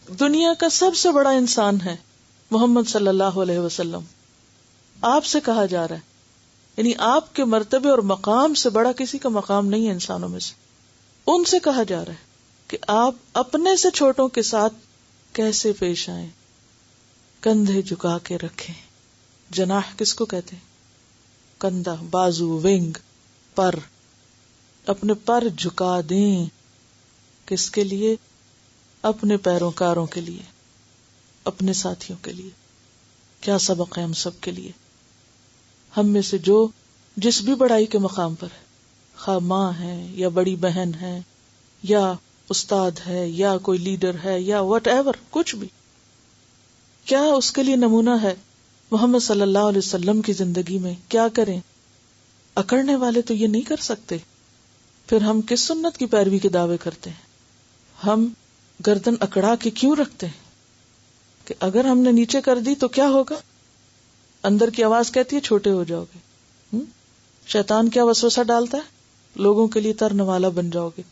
دنیا کا سب سے بڑا انسان ہے محمد صلی اللہ علیہ وسلم، آپ سے کہا جا رہا ہے، یعنی آپ کے مرتبے اور مقام سے بڑا کسی کا مقام نہیں ہے انسانوں میں سے، ان سے کہا جا رہا ہے کہ آپ اپنے سے چھوٹوں کے ساتھ کیسے پیش آئیں، کندھے جھکا کے رکھیں۔ جناح کس کو کہتے ہیں؟ کندھا، بازو، ونگ، پر، اپنے پر جھکا دیں۔ کس کے لیے؟ اپنے پیروکاروں کے لیے، اپنے ساتھیوں کے لیے۔ کیا سبق ہے ہم سب کے لیے؟ ہم میں سے جو جس بھی بڑائی کے مقام پر ہے، خواہ ماں ہے یا بڑی بہن ہے یا استاد ہے یا کوئی لیڈر ہے یا وٹ ایور، کچھ بھی، کیا اس کے لیے نمونہ ہے محمد صلی اللہ علیہ وسلم کی زندگی میں؟ کیا کریں؟ اکڑنے والے تو یہ نہیں کر سکتے، پھر ہم کس سنت کی پیروی کے دعوے کرتے ہیں؟ ہم گردن اکڑا کے کیوں رکھتے ہیں کہ اگر ہم نے نیچے کر دی تو کیا ہوگا؟ اندر کی آواز کہتی ہے چھوٹے ہو جاؤ گے۔ شیطان کیا وسوسہ ڈالتا ہے؟ لوگوں کے لیے ترنے والا بن جاؤ گے۔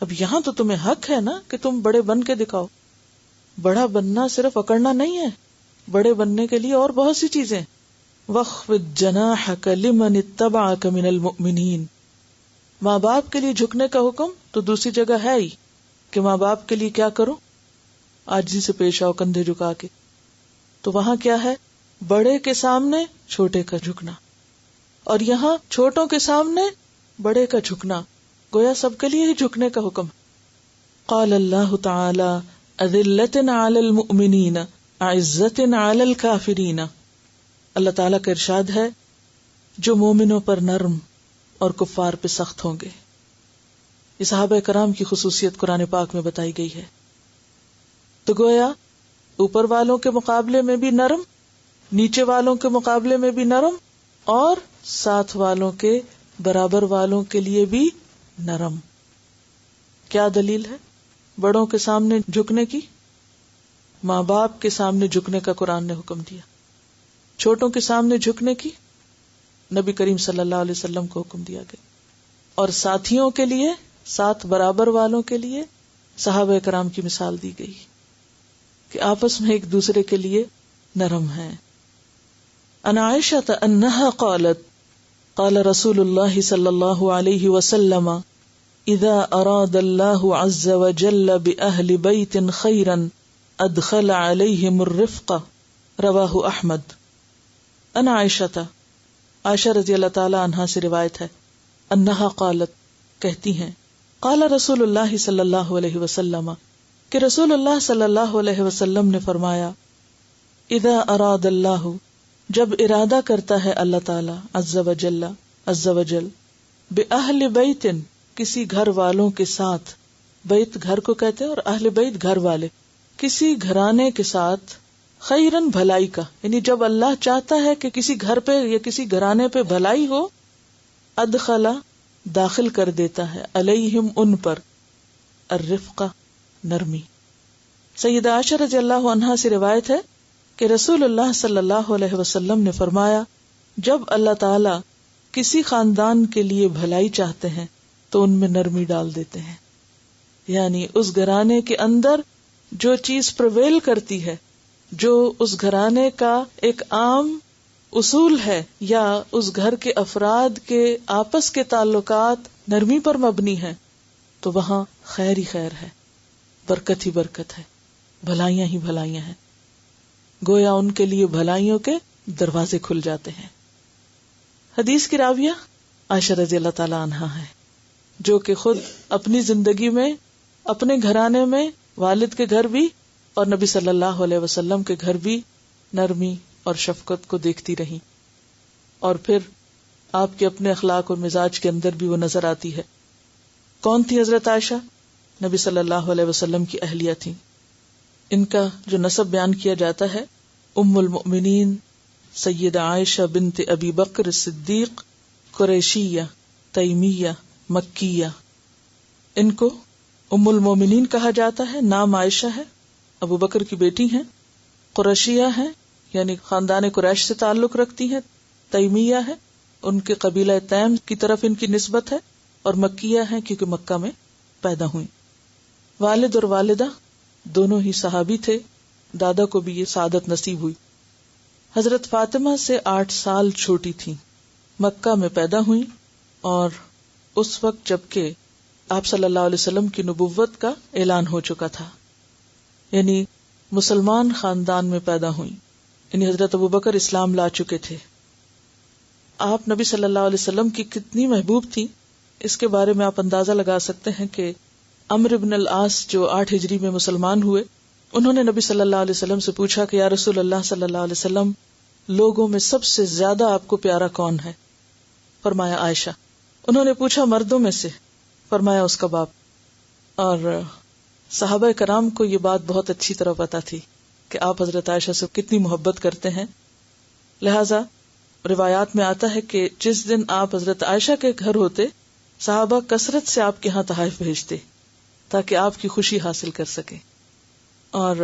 اب یہاں تو تمہیں حق ہے نا کہ تم بڑے بن کے دکھاؤ۔ بڑا بننا صرف اکڑنا نہیں ہے، بڑے بننے کے لیے اور بہت سی چیزیں۔ وَاخْفِضْ جَنَاحَكَ لِمَنِ اتَّبَعَكَ مِنَ الْمُؤْمِنِينَ، ماں باپ کے لیے جھکنے کا حکم تو دوسری جگہ ہے ہی کہ ماں باپ کے لیے کیا کرو؟ عاجزی سے پیش آؤ، کندھے جھکا کے۔ تو وہاں کیا ہے؟ بڑے کے سامنے چھوٹے کا جھکنا، اور یہاں چھوٹوں کے سامنے بڑے کا جھکنا، گویا سب کے لیے ہی جھکنے کا حکم۔ قال اللہ تعالی اذلۃ علی المؤمنین عزۃ علی الکافرین، اللہ تعالیٰ کا ارشاد ہے جو مومنوں پر نرم اور کفار پہ سخت ہوں گے۔ یہ صحابہ کرام کی خصوصیت قرآن پاک میں بتائی گئی ہے۔ تو گویا اوپر والوں کے مقابلے میں بھی نرم، نیچے والوں کے مقابلے میں بھی نرم، اور ساتھ والوں کے برابر والوں کے لیے بھی نرم۔ کیا دلیل ہے بڑوں کے سامنے جھکنے کی؟ ماں باپ کے سامنے جھکنے کا قرآن نے حکم دیا۔ چھوٹوں کے سامنے جھکنے کی نبی کریم صلی اللہ علیہ وسلم کو حکم دیا گیا۔ اور ساتھیوں کے لیے، ساتھ برابر والوں کے لیے صحابہ کرام کی مثال دی گئی کہ آپس میں ایک دوسرے کے لیے نرم ہیں۔ عن عائشہ انہا قالت قال رسول اللہ صلی اللہ علیہ وسلم اذا اراد اللہ عز وجل بأہل بیت خیرا ادخل علیہم الرفق، رواہ احمد۔ ان عائشہ، عائشہ رضی اللہ تعالی عنہا سے روایت ہے، انہا قالت، کہتی ہیں، قال رسول اللہ صلی اللہ علیہ وسلم، کہ رسول اللہ صلی اللہ علیہ وسلم نے فرمایا، اذا اراد اللہ، جب ارادہ کرتا ہے اللہ تعالی عز وجل، عز وجل، بأہل بیت، کسی گھر والوں کے ساتھ، بیت گھر کو کہتے ہیں اور اہل بیت گھر والے، کسی گھرانے کے ساتھ، خیرن بھلائی کا، یعنی جب اللہ چاہتا ہے کہ کسی گھر پہ یا کسی گھرانے پہ بھلائی ہو، ادخلا، داخل کر دیتا ہے، علیہم، ان پر، الرفق، نرمی۔ سیدہ عائشہ رضی اللہ عنہا سے روایت ہے کہ رسول اللہ صلی اللہ علیہ وسلم نے فرمایا، جب اللہ تعالی کسی خاندان کے لیے بھلائی چاہتے ہیں تو ان میں نرمی ڈال دیتے ہیں، یعنی اس گھرانے کے اندر جو چیز پرویل کرتی ہے، جو اس گھرانے کا ایک عام اصول ہے یا اس گھر کے افراد کے آپس کے تعلقات نرمی پر مبنی ہیں، تو وہاں خیر ہی خیر ہے، برکت ہی برکت ہے، بھلائیاں ہی بھلائیاں ہیں، گویا ان کے لیے بھلائیوں کے دروازے کھل جاتے ہیں۔ حدیث کی راویہ عائشہ رضی اللہ تعالی عنہا ہے، جو کہ خود اپنی زندگی میں، اپنے گھرانے میں، والد کے گھر بھی اور نبی صلی اللہ علیہ وسلم کے گھر بھی نرمی اور شفقت کو دیکھتی رہی، اور پھر آپ کے اپنے اخلاق اور مزاج کے اندر بھی وہ نظر آتی ہے۔ کون تھی حضرت عائشہ؟ نبی صلی اللہ علیہ وسلم کی اہلیہ تھیں۔ ان کا جو نسب بیان کیا جاتا ہے، ام المؤمنین سیدہ عائشہ بنت ابی بکر صدیق، قریشیہ، تیمیہ، مکیہ۔ ان کو ام المومنین کہا جاتا ہے، نام عائشہ ہے، ابو بکر کی بیٹی ہیں، قریشیہ ہیں یعنی خاندان قریش سے تعلق رکھتی ہیں، تیمیہ ہے، ان کے قبیلہ تیم کی طرف ان کی نسبت ہے، اور مکیہ ہیں کیونکہ مکہ میں پیدا ہوئی۔ والد اور والدہ دونوں ہی صحابی تھے، دادا کو بھی یہ سعادت نصیب ہوئی۔ حضرت فاطمہ سے 8 سال چھوٹی تھیں، مکہ میں پیدا ہوئی، اور اس وقت جبکہ آپ صلی اللہ علیہ وسلم کی نبوت کا اعلان ہو چکا تھا، یعنی مسلمان خاندان میں پیدا ہوئی، یعنی حضرت ابوبکر اسلام لا چکے تھے۔ آپ نبی صلی اللہ علیہ وسلم کی کتنی محبوب تھی، اس کے بارے میں آپ اندازہ لگا سکتے ہیں کہ عمرو بن العاص جو 8 ہجری میں مسلمان ہوئے، انہوں نے نبی صلی اللہ علیہ وسلم سے پوچھا کہ یا رسول اللہ صلی اللہ علیہ وسلم، لوگوں میں سب سے زیادہ آپ کو پیارا کون ہے؟ فرمایا عائشہ۔ انہوں نے پوچھا مردوں میں سے؟ فرمایا اس کا باپ۔ اور صحابہ کرام کو یہ بات بہت اچھی طرح پتا تھی کہ آپ حضرت عائشہ سے کتنی محبت کرتے ہیں، لہذا روایات میں آتا ہے کہ جس دن آپ حضرت عائشہ کے گھر ہوتے، صحابہ کثرت سے آپ کے ہاں تحائف بھیجتے تاکہ آپ کی خوشی حاصل کر سکیں۔ اور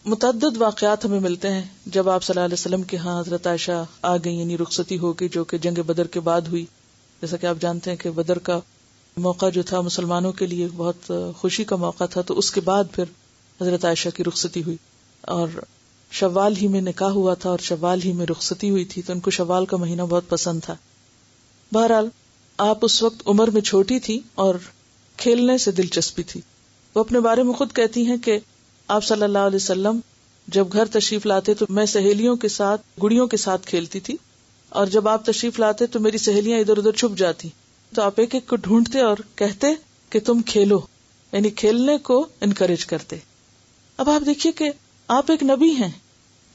متعدد واقعات ہمیں ملتے ہیں جب آپ صلی اللہ علیہ وسلم کے ہاں حضرت عائشہ آ گئی، یعنی رخصتی ہو گئی، جو کہ جنگ بدر کے بعد ہوئی۔ جیسا کہ آپ جانتے ہیں کہ بدر کا موقع جو تھا مسلمانوں کے لیے بہت خوشی کا موقع تھا، تو اس کے بعد پھر حضرت عائشہ کی رخصتی ہوئی، اور شوال ہی میں نکاح ہوا تھا اور شوال ہی میں رخصتی ہوئی تھی، تو ان کو شوال کا مہینہ بہت پسند تھا۔ بہرحال آپ اس وقت عمر میں چھوٹی تھی اور کھیلنے سے دلچسپی تھی۔ وہ اپنے بارے میں خود کہتی ہیں کہ آپ صلی اللہ علیہ وسلم جب گھر تشریف لاتے تو میں سہیلیوں کے ساتھ، گڑیوں کے ساتھ کھیلتی تھی، اور جب آپ تشریف لاتے تو میری سہیلیاں ادھر ادھر چھپ جاتی، تو آپ ایک ایک کو ڈھونڈتے اور کہتے کہ تم کھیلو، یعنی کھیلنے کو انکریج کرتے۔ اب آپ دیکھیے کہ آپ ایک نبی ہیں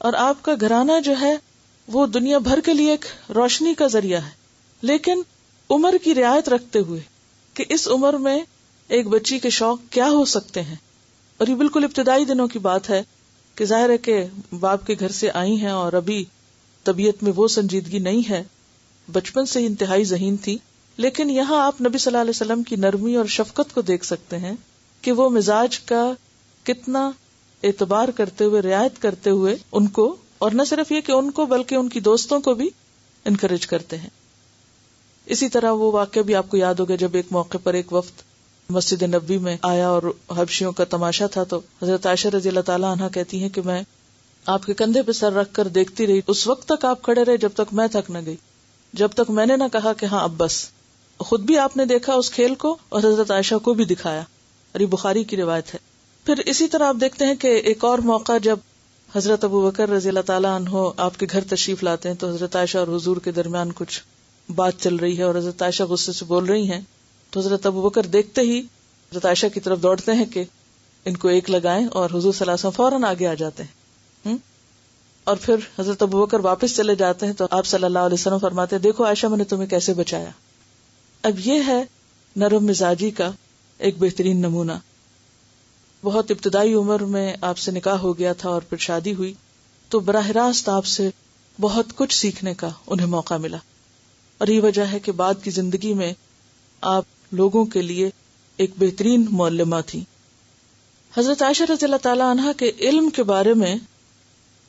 اور آپ کا گھرانہ جو ہے وہ دنیا بھر کے لیے ایک روشنی کا ذریعہ ہے، لیکن عمر کی رعایت رکھتے ہوئے کہ اس عمر میں ایک بچی کے شوق کیا ہو سکتے ہیں، اور یہ بالکل ابتدائی دنوں کی بات ہے کہ ظاہر ہے کہ باپ کے گھر سے آئی ہیں اور ابھی طبیعت میں وہ سنجیدگی نہیں ہے، بچپن سے انتہائی ذہین تھی، لیکن یہاں آپ نبی صلی اللہ علیہ وسلم کی نرمی اور شفقت کو دیکھ سکتے ہیں کہ وہ مزاج کا کتنا اعتبار کرتے ہوئے، رعایت کرتے ہوئے ان کو، اور نہ صرف یہ کہ ان کو بلکہ ان کی دوستوں کو بھی انکریج کرتے ہیں. اسی طرح وہ واقعہ بھی آپ کو یاد ہوگا جب ایک موقع پر ایک وفد مسجد نبوی میں آیا اور حبشیوں کا تماشا تھا، تو حضرت عائشہ رضی اللہ تعالیٰ عنہ کہتی ہیں کہ میں آپ کے کندھے پہ سر رکھ کر دیکھتی رہی، اس وقت تک آپ کھڑے رہے جب تک میں تھک نہ گئی، جب تک میں نے نہ کہا کہ ہاں اب بس. خود بھی آپ نے دیکھا اس کھیل کو اور حضرت عائشہ کو بھی دکھایا، اور یہ بخاری کی روایت ہے. پھر اسی طرح آپ دیکھتے ہیں کہ ایک اور موقع جب حضرت ابو بکر رضی اللہ تعالیٰ عنہ آپ کے گھر تشریف لاتے ہیں، تو حضرت عائشہ اور حضور کے درمیان کچھ بات چل رہی ہے اور حضرت عائشہ غصے سے بول رہی ہیں، تو حضرت ابو بکر دیکھتے ہی حضرت عائشہ کی طرف دوڑتے ہیں کہ ان کو ایک لگائیں، اور حضور صلی اللہ علیہ وسلم فوراً آگے آ جاتے ہیں. اور پھر حضرت ابو بکر واپس چلے جاتے ہیں تو آپ صلی اللہ علیہ وسلم فرماتے ہیں دیکھو عائشہ میں نے تمہیں کیسے بچایا. اب یہ ہے نرم مزاجی کا ایک بہترین نمونہ. بہت ابتدائی عمر میں آپ سے نکاح ہو گیا تھا اور پھر شادی ہوئی، تو براہ راست آپ سے بہت کچھ سیکھنے کا انہیں موقع ملا، اور یہ وجہ ہے کہ بعد کی زندگی میں آپ لوگوں کے لیے ایک بہترین معلمہ تھی. حضرت عائشہ رضی اللہ تعالیٰ عنہ کے علم کے بارے میں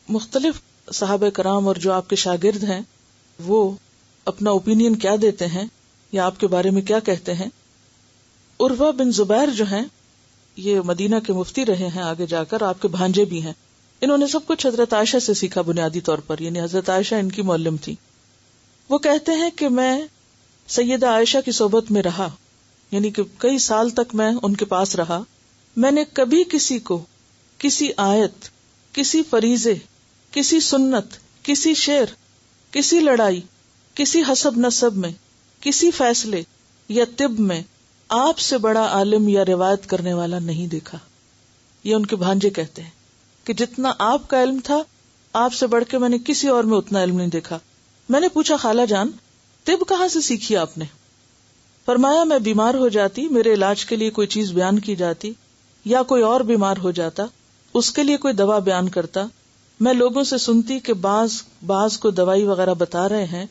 مختلف صحابہ کرام اور جو آپ کے شاگرد ہیں وہ اپنا اوپینین کیا دیتے ہیں یا آپ کے بارے میں کیا کہتے ہیں. عروہ بن زبیر جو ہیں یہ مدینہ کے مفتی رہے ہیں آگے جا کر، آپ کے بھانجے بھی ہیں. انہوں نے سب کچھ حضرت عائشہ سے سیکھا بنیادی طور پر، یعنی حضرت عائشہ ان کی معلم تھی. وہ کہتے ہیں کہ میں سیدہ عائشہ کی صحبت میں رہا، یعنی کہ کئی سال تک میں ان کے پاس رہا. میں نے کبھی کسی کو کسی آیت، کسی فریضے، کسی سنت، کسی شعر، کسی لڑائی، کسی حسب نسب میں، کسی فیصلے یا طب میں آپ سے بڑا عالم یا روایت کرنے والا نہیں دیکھا. یہ ان کے بھانجے کہتے ہیں کہ جتنا آپ کا علم تھا آپ سے بڑھ کے میں نے کسی اور میں اتنا علم نہیں دیکھا. میں نے پوچھا خالہ جان طب کہاں سے سیکھی آپ نے؟ فرمایا میں بیمار ہو جاتی، میرے علاج کے لیے کوئی چیز بیان کی جاتی، یا کوئی اور بیمار ہو جاتا اس کے لیے کوئی دوا بیان کرتا، میں لوگوں سے سنتی کہ بعض کو دوائی وغیرہ بتا رہے ہیں،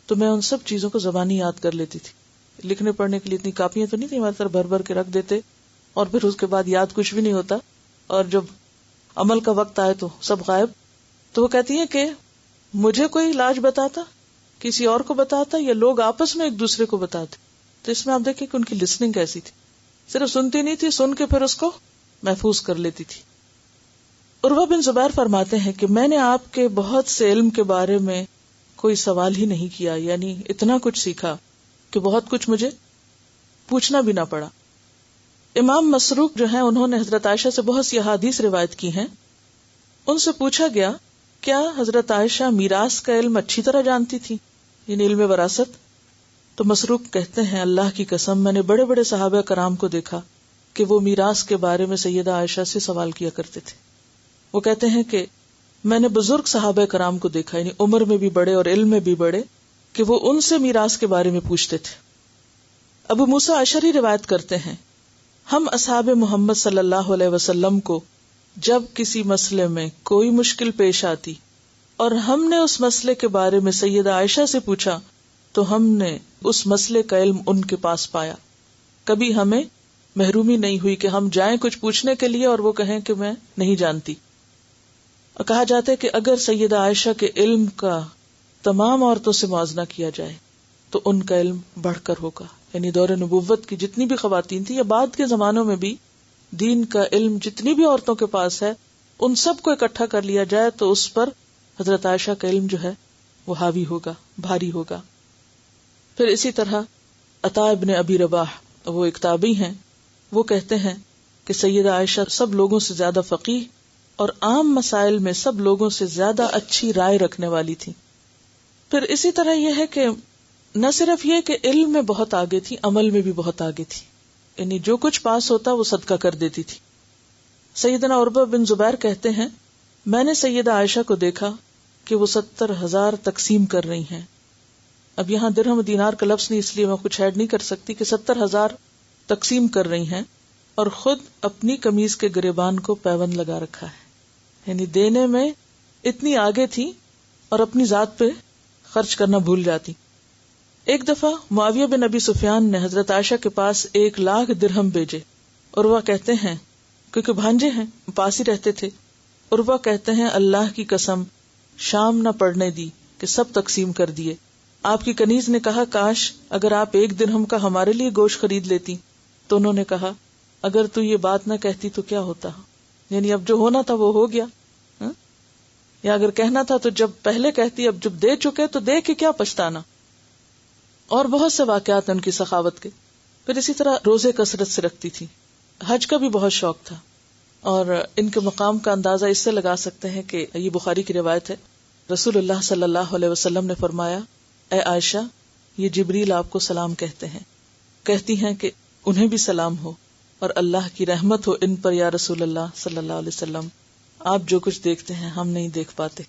تو میں ان سب چیزوں کو زبانی یاد کر لیتی تھی. لکھنے پڑھنے کے لیے اتنی کاپیاں تو نہیں تھی ہماری طرح بھر بھر کے رکھ دیتے، اور پھر اس کے بعد یاد کچھ بھی نہیں ہوتا، اور جب عمل کا وقت آئے تو سب غائب. تو وہ کہتی ہیں کہ مجھے کوئی علاج بتاتا، کسی اور کو بتاتا، یا لوگ آپس میں ایک دوسرے کو بتاتے. تو اس میں آپ دیکھیں کہ ان کی لسننگ کیسی تھی، صرف سنتی نہیں تھی، سن کے پھر اس کو محفوظ کر لیتی تھی. عروہ بن زبیر فرماتے ہیں کہ میں نے آپ کے بہت سے علم کے بارے میں کوئی سوال ہی نہیں کیا، یعنی اتنا کچھ سیکھا کہ بہت کچھ مجھے پوچھنا بھی نہ پڑا. امام مسروق جو ہیں انہوں نے حضرت عائشہ سے بہت سی احادیث روایت کی ہیں. ان سے پوچھا گیا کیا حضرت عائشہ میراث کا علم اچھی طرح جانتی تھی، یعنی علم وراثت؟ تو مسروق کہتے ہیں اللہ کی قسم میں نے بڑے بڑے صحابہ کرام کو دیکھا کہ وہ میراث کے بارے میں سیدہ عائشہ سے سوال کیا کرتے تھے. وہ کہتے ہیں کہ میں نے بزرگ صحابہ کرام کو دیکھا، یعنی عمر میں بھی بڑے اور علم میں بھی بڑے، کہ وہ ان سے میراث کے بارے میں پوچھتے تھے. ابو موسیٰ اشعری روایت کرتے ہیں ہم اصحاب محمد صلی اللہ علیہ وسلم کو جب کسی مسئلے میں کوئی مشکل پیش آتی اور ہم نے اس مسئلے کے بارے میں سیدہ عائشہ سے پوچھا تو ہم نے اس مسئلے کا علم ان کے پاس پایا. کبھی ہمیں محرومی نہیں ہوئی کہ ہم جائیں کچھ پوچھنے کے لیے اور وہ کہیں کہ میں نہیں جانتی. اور کہا جاتا ہے کہ اگر سیدہ عائشہ کے علم کا تمام عورتوں سے موازنہ کیا جائے تو ان کا علم بڑھ کر ہوگا. یعنی دور نبوت کی جتنی بھی خواتین تھیں یا بعد کے زمانوں میں بھی دین کا علم جتنی بھی عورتوں کے پاس ہے ان سب کو اکٹھا کر لیا جائے تو اس پر حضرت عائشہ کا علم جو ہے وہ حاوی ہوگا، بھاری ہوگا. پھر اسی طرح عطا ابن ابی رباح وہ ایک تابعی ہیں، وہ کہتے ہیں کہ سیدہ عائشہ سب لوگوں سے زیادہ فقیہ اور عام مسائل میں سب لوگوں سے زیادہ اچھی رائے رکھنے والی تھی. پھر اسی طرح یہ ہے کہ نہ صرف یہ کہ علم میں بہت آگے تھی، عمل میں بھی بہت آگے تھی، یعنی جو کچھ پاس ہوتا وہ صدقہ کر دیتی تھی. سیدنا عروہ بن زبیر کہتے ہیں میں نے سیدہ عائشہ کو دیکھا کہ وہ 70,000 تقسیم کر رہی ہیں. اب یہاں درہم و دینار کا لفظ نہیں اس لیے میں کچھ ایڈ نہیں کر سکتی کہ 70,000 تقسیم کر رہی ہیں اور خود اپنی قمیض کے گریبان کو پیوند لگا رکھا ہے. یعنی دینے میں اتنی آگے تھی اور اپنی ذات پہ خرچ کرنا بھول جاتی. ایک دفعہ معاویہ بن ابی سفیان نے حضرت عائشہ کے پاس 1,00,000 درہم بھیجے. عروہ کہتے ہیں, کیونکہ بھانجے ہیں پاس ہی رہتے تھے, عروہ کہتے ہیں اللہ کی قسم شام نہ پڑنے دی کہ سب تقسیم کر دیے. آپ کی کنیز نے کہا کاش اگر آپ 1 درہم کا ہمارے لیے گوشت خرید لیتی. تو انہوں نے کہا اگر تو یہ بات نہ کہتی تو کیا ہوتا, یعنی اب جو ہونا تھا وہ ہو گیا, یا اگر کہنا تھا تو جب پہلے کہتی, اب جب دے چکے تو دے کے کیا پچھتانا. اور بہت سے واقعات ہیں ان کی سخاوت کے. پھر اسی طرح روزے کثرت سے رکھتی تھی. حج کا بھی بہت شوق تھا, اور ان کے مقام کا اندازہ اس سے لگا سکتے ہیں کہ یہ بخاری کی روایت ہے. رسول اللہ صلی اللہ علیہ وسلم نے فرمایا, اے عائشہ یہ جبریل آپ کو سلام کہتے ہیں. کہتی ہیں کہ انہیں بھی سلام ہو اور اللہ کی رحمت ہو ان پر یا رسول اللہ صلی اللہ علیہ وسلم. آپ جو کچھ دیکھتے ہیں ہم نہیں دیکھ پاتے.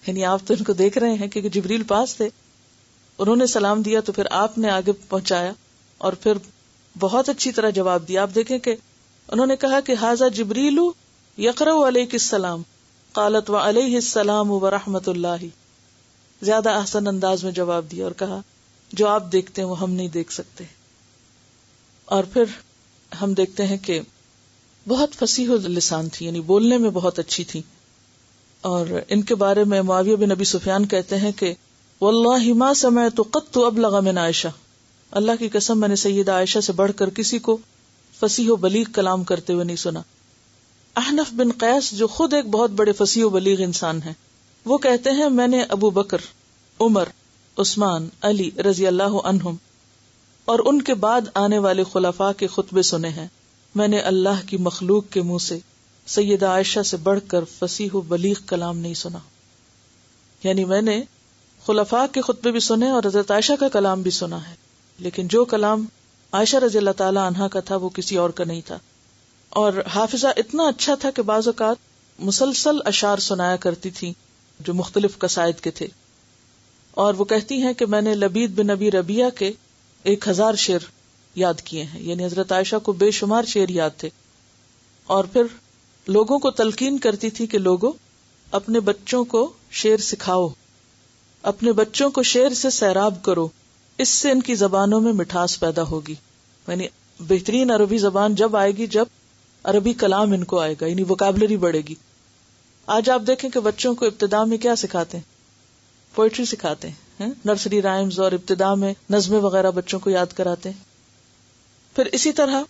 یعنی آپ تو ان کو دیکھ رہے ہیں کیونکہ جبریل پاس تھے, انہوں نے سلام دیا تو پھر آپ نے آگے پہنچایا اور پھر بہت اچھی طرح جواب دیا. آپ دیکھیں کہ انہوں نے کہا کہ ھذا جبریل یقرأ علیک السلام قالت وعلیہ السلام ورحمۃ اللہ. زیادہ احسن انداز میں جواب دیا اور کہا جو آپ دیکھتے ہیں وہ ہم نہیں دیکھ سکتے. اور پھر ہم دیکھتے ہیں کہ بہت فصیح اللسان تھی, یعنی بولنے میں بہت اچھی تھی. اور ان کے بارے میں معاویہ بن ابی سفیان کہتے ہیں کہ واللہ ما سمعت قط ابلغ من عائشہ, اللہ کی قسم میں نے سیدہ عائشہ سے بڑھ کر کسی کو فصیح و بلیغ کلام کرتے ہوئے نہیں سنا. احنف بن قیس جو خود ایک بہت بڑے فصیح و بلیغ انسان ہیں, وہ کہتے ہیں میں نے ابو بکر, عمر, عثمان, علی رضی اللہ عنہم اور ان کے بعد آنے والے خلفاء کے خطبے سنے ہیں. میں نے اللہ کی مخلوق کے منہ سے سیدہ عائشہ سے بڑھ کر فصیح و بلیغ کلام نہیں سنا. یعنی میں نے خلفاء کے خطبے بھی سنے اور حضرت عائشہ کا کلام بھی سنا ہے, لیکن جو کلام عائشہ رضی اللہ تعالی عنہا کا تھا وہ کسی اور کا نہیں تھا. اور حافظہ اتنا اچھا تھا کہ بعض اوقات مسلسل اشعار سنایا کرتی تھی جو مختلف قصائد کے تھے. اور وہ کہتی ہیں کہ میں نے لبید بن ابی ربیعہ کے 1000 شعر یاد کیے ہیں, یعنی حضرت عائشہ کو بے شمار شعر یاد تھے. اور پھر لوگوں کو تلقین کرتی تھی کہ لوگوں اپنے بچوں کو شعر سکھاؤ, اپنے بچوں کو شعر سے سیراب کرو, اس سے ان کی زبانوں میں مٹھاس پیدا ہوگی. یعنی بہترین عربی زبان جب آئے گی جب عربی کلام ان کو آئے گا, یعنی ووکیبلری بڑھے گی. آج آپ دیکھیں کہ بچوں کو ابتدا میں کیا سکھاتے ہیں, پوئٹری سکھاتے ہیں, نرسری رائمز, اور ابتدا میں نظمیں وغیرہ بچوں کو یاد کراتے ہیں. پھر اسی طرح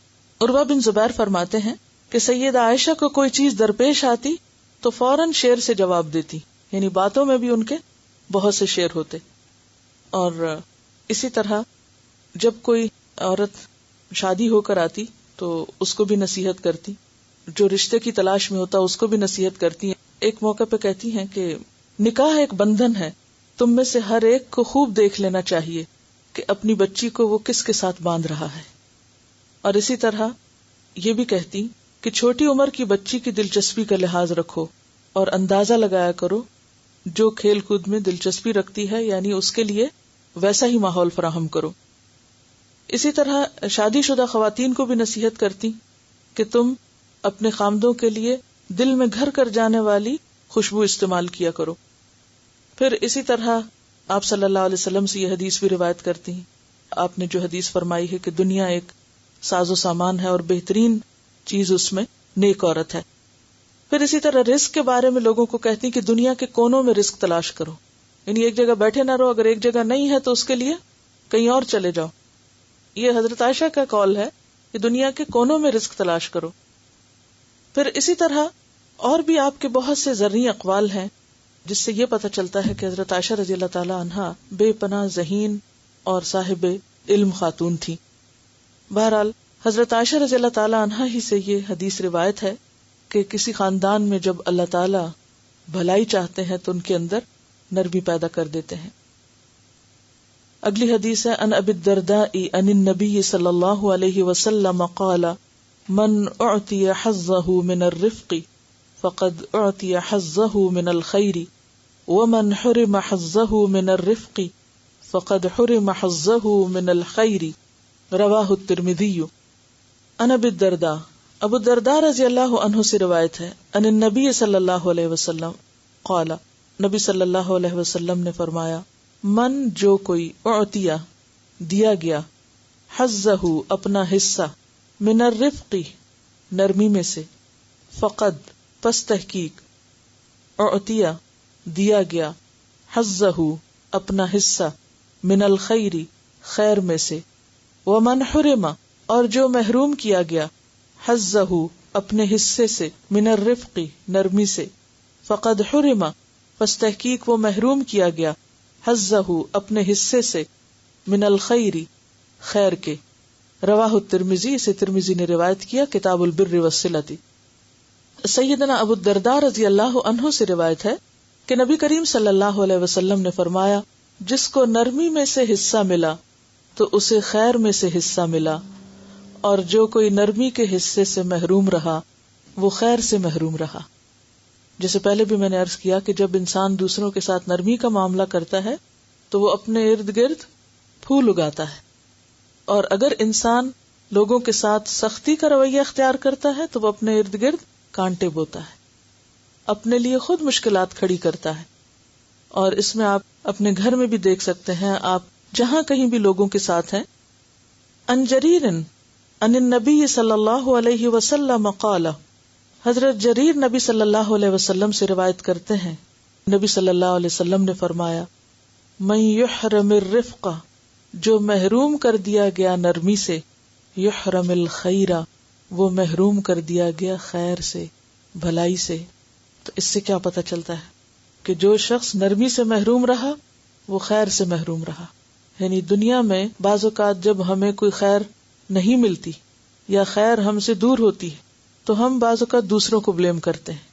عروہ بن زبیر فرماتے ہیں کہ سیدہ عائشہ کو کوئی چیز درپیش آتی تو فوراً شعر سے جواب دیتی, یعنی باتوں میں بھی ان کے بہت سے شعر ہوتے. اور اسی طرح جب کوئی عورت شادی ہو کر آتی تو اس کو بھی نصیحت کرتی, جو رشتے کی تلاش میں ہوتا اس کو بھی نصیحت کرتی ہیں. ایک موقع پہ کہتی ہیں کہ نکاح ایک بندھن ہے, تم میں سے ہر ایک کو خوب دیکھ لینا چاہیے کہ اپنی بچی کو وہ کس کے ساتھ باندھ رہا ہے. اور اسی طرح یہ بھی کہتی کہ چھوٹی عمر کی بچی کی دلچسپی کا لحاظ رکھو اور اندازہ لگایا کرو جو کھیل کود میں دلچسپی رکھتی ہے, یعنی اس کے لیے ویسا ہی ماحول فراہم کرو. اسی طرح شادی شدہ خواتین کو بھی نصیحت کرتی کہ تم اپنے خامدوں کے لیے دل میں گھر کر جانے والی خوشبو استعمال کیا کرو. پھر اسی طرح آپ صلی اللہ علیہ وسلم سے یہ حدیث بھی روایت کرتی ہیں. آپ نے جو حدیث فرمائی ہے کہ دنیا ایک ساز و سامان ہے اور بہترین چیز اس میں نیک عورت ہے. پھر اسی طرح رزق کے بارے میں لوگوں کو کہتی کہ دنیا کے کونوں میں رزق تلاش کرو, یعنی ایک جگہ بیٹھے نہ رہو, اگر ایک جگہ نہیں ہے تو اس کے لیے کہیں اور چلے جاؤ. یہ حضرت عائشہ کا قول ہے کہ دنیا کے کونوں میں رزق تلاش کرو. پھر اسی طرح اور بھی آپ کے بہت سے ذرعی اقوال ہیں جس سے یہ پتہ چلتا ہے کہ حضرت عائشہ رضی اللہ تعالی عنہا بے پناہ ذہین اور صاحب علم خاتون تھی. بہرحال حضرت عائشہ رضی اللہ تعالی عنہا ہی سے یہ حدیث روایت ہے کہ کسی خاندان میں جب اللہ تعالی بھلائی چاہتے ہیں تو ان کے اندر نرمی پیدا کر دیتے ہیں. اگلی حدیث ہے ان ابی الدرداء ان النبی صلی اللہ علیہ وسلم قال من اعطی حظه من الرفق فقد اعطی حظه من الخیر ومن حرم حظه من الرفق فقد حرم حظه من الخیر. رواہ الترمذی. ان ابی الدرداء ابو الدرداء رضی اللہ عنہ سے روایت ہے ان النبی صلی اللہ علیہ وسلم قال، نبی صلی اللہ علیہ وسلم نے فرمایا، من جو کوئی اعطیا دیا گیا، حظہ اپنا حصہ، من الرفق نرمی میں سے، فقد پس تحقیق، اعطیا دیا گیا، حظہ اپنا حصہ، من الخیر خیر میں سے، ومن حرم اور جو محروم کیا گیا، حظہ اپنے حصے سے، من الرفق نرمی سے، فقد حرم پس تحقیق وہ محروم کیا گیا، حظہ اپنے حصے سے، من الخیر خیر کے۔ رواہ الترمذی، اسے ترمذی نے روایت کیا کتاب البر والصلۃ۔ سیدنا ابو الدرداء رضی اللہ عنہ سے روایت ہے کہ نبی کریم صلی اللہ علیہ وسلم نے فرمایا، جس کو نرمی میں سے حصہ ملا تو اسے خیر میں سے حصہ ملا، اور جو کوئی نرمی کے حصے سے محروم رہا وہ خیر سے محروم رہا۔ جیسے پہلے بھی میں نے عرض کیا کہ جب انسان دوسروں کے ساتھ نرمی کا معاملہ کرتا ہے تو وہ اپنے ارد گرد پھول اگاتا ہے، اور اگر انسان لوگوں کے ساتھ سختی کا رویہ اختیار کرتا ہے تو وہ اپنے ارد گرد کانٹے بوتا ہے، اپنے لیے خود مشکلات کھڑی کرتا ہے۔ اور اس میں آپ اپنے گھر میں بھی دیکھ سکتے ہیں، آپ جہاں کہیں بھی لوگوں کے ساتھ ہیں۔ ان جریر ان النبی صلی اللہ علیہ وسلم قال، حضرت جریر نبی صلی اللہ علیہ وسلم سے روایت کرتے ہیں، نبی صلی اللہ علیہ وسلم نے فرمایا، من یحرم الرفق جو محروم کر دیا گیا نرمی سے، یحرم الخیر وہ محروم کر دیا گیا خیر سے، بھلائی سے۔ تو اس سے کیا پتہ چلتا ہے کہ جو شخص نرمی سے محروم رہا وہ خیر سے محروم رہا۔ یعنی دنیا میں بعض اوقات جب ہمیں کوئی خیر نہیں ملتی یا خیر ہم سے دور ہوتی ہے تو ہم بعض اوقات دوسروں کو بلیم کرتے ہیں۔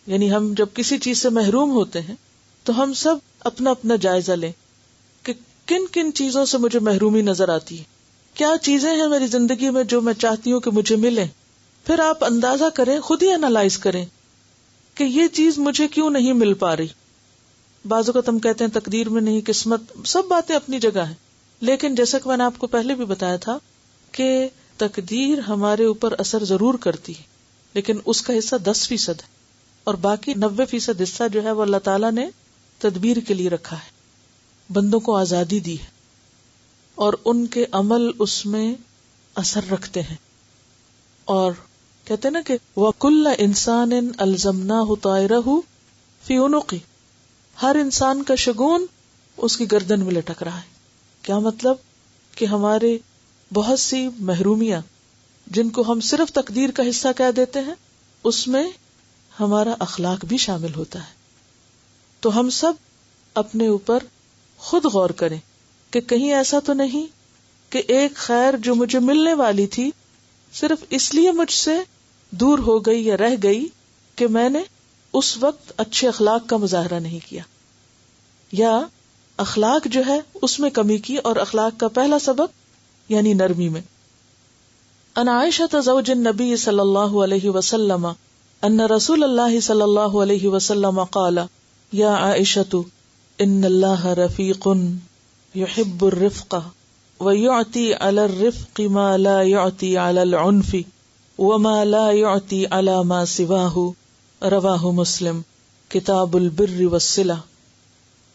یعنی ہم جب کسی چیز سے محروم ہوتے ہیں تو ہم سب اپنا اپنا جائزہ لیں کہ کن کن چیزوں سے مجھے محرومی نظر آتی ہے، کیا چیزیں ہیں میری زندگی میں جو میں چاہتی ہوں کہ مجھے ملیں۔ پھر آپ اندازہ کریں، خود ہی انالائز کریں کہ یہ چیز مجھے کیوں نہیں مل پا رہی۔ بعض اوقات ہم کہتے ہیں تقدیر میں نہیں، قسمت، سب باتیں اپنی جگہ ہیں، لیکن جیسا کہ میں نے آپ کو پہلے بھی بتایا تھا کہ تقدیر ہمارے اوپر اثر ضرور کرتی ہے، لیکن اس کا حصہ 10% ہے، اور باقی 90% حصہ جو ہے وہ اللہ تعالیٰ نے تدبیر کے لیے رکھا ہے۔ بندوں کو آزادی دی ہے اور ان کے عمل اس میں اثر رکھتے ہیں، اور کہتے ہیں نا کہ وَكُلَّ إِنسَانٍ أَلْزَمْنَاهُ طَائِرَهُ فِي عُنُقِهِ، ہر انسان کا شگون اس کی گردن میں لٹک رہا ہے۔ کیا مطلب؟ کہ ہمارے بہت سی محرومیاں جن کو ہم صرف تقدیر کا حصہ کہہ دیتے ہیں، اس میں ہمارا اخلاق بھی شامل ہوتا ہے۔ تو ہم سب اپنے اوپر خود غور کریں کہ کہیں ایسا تو نہیں کہ ایک خیر جو مجھے ملنے والی تھی صرف اس لیے مجھ سے دور ہو گئی یا رہ گئی کہ میں نے اس وقت اچھے اخلاق کا مظاہرہ نہیں کیا، یا اخلاق جو ہے اس میں کمی کی، اور اخلاق کا پہلا سبق یعنی نرمی میں۔ ان عائشہ زوج النبی صلی اللہ علیہ وسلم ان رسول اللہ صلی اللہ علیہ وسلم قال یا عائشہ ان اللہ رفیق یحب الرفق ویعطی علی الرفق ما لا یعطی علی العنف وما لا یعطی علی ما سواہ، رواہ مسلم کتاب البر والصلہ۔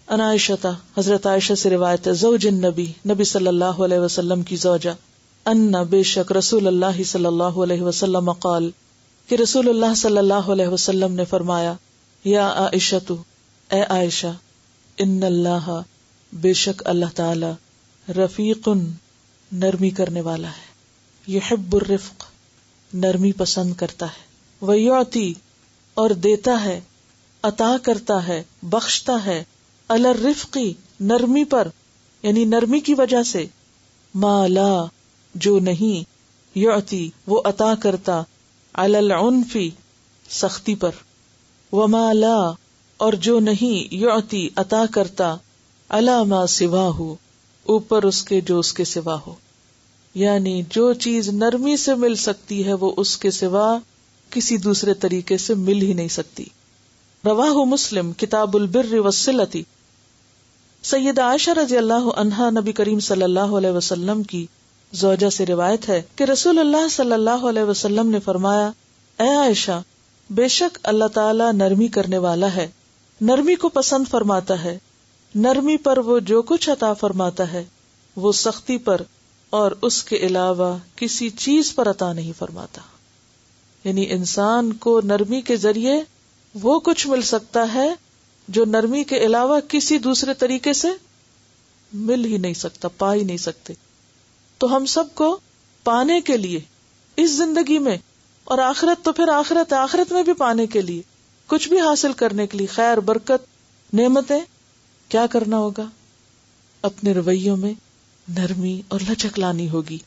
ان عائشہ، حضرت عائشہ سے روایت ہے، زوج النبی، نبی صلی اللہ علیہ وسلم کی زوجہ، ان بے شک رسول اللہ صلی اللہ علیہ وسلم قال کہ رسول اللہ صلی اللہ علیہ وسلم نے فرمایا، یا عائشہ اے عائشہ، ان اللہ بے شک اللہ تعالی رفیق نرمی کرنے والا ہے، یحب الرفق نرمی پسند کرتا ہے، ویعطی اور دیتا ہے، عطا کرتا ہے، بخشتا ہے، علی الرفقی نرمی پر، یعنی نرمی کی وجہ سے، ما لا جو نہیں، یعطی وہ عطا کرتا، علی العنفی سختی پر، وما لا اور جو نہیں، یعطی عطا کرتا، علی ما سواہ اوپر اس کے جو اس کے سوا ہو، یعنی جو چیز نرمی سے مل سکتی ہے وہ اس کے سوا کسی دوسرے طریقے سے مل ہی نہیں سکتی۔ رواہ مسلم کتاب البر والصلۃ۔ سیدہ عائشہ رضی اللہ عنہا نبی کریم صلی اللہ علیہ وسلم کی زوجہ سے روایت ہے کہ رسول اللہ صلی اللہ علیہ وسلم نے فرمایا، اے عائشہ، بے شک اللہ تعالی نرمی کرنے والا ہے، نرمی کو پسند فرماتا ہے، نرمی پر وہ جو کچھ عطا فرماتا ہے وہ سختی پر اور اس کے علاوہ کسی چیز پر عطا نہیں فرماتا. یعنی انسان کو نرمی کے ذریعے وہ کچھ مل سکتا ہے جو نرمی کے علاوہ کسی دوسرے طریقے سے مل ہی نہیں سکتا، پا ہی نہیں سکتے. تو ہم سب کو پانے کے لیے اس زندگی میں، اور آخرت تو پھر آخرت میں بھی پانے کے لیے، کچھ بھی حاصل کرنے کے لیے، خیر، برکت، نعمتیں، کیا کرنا ہوگا؟ اپنے رویوں میں نرمی اور لچک لانی ہوگی.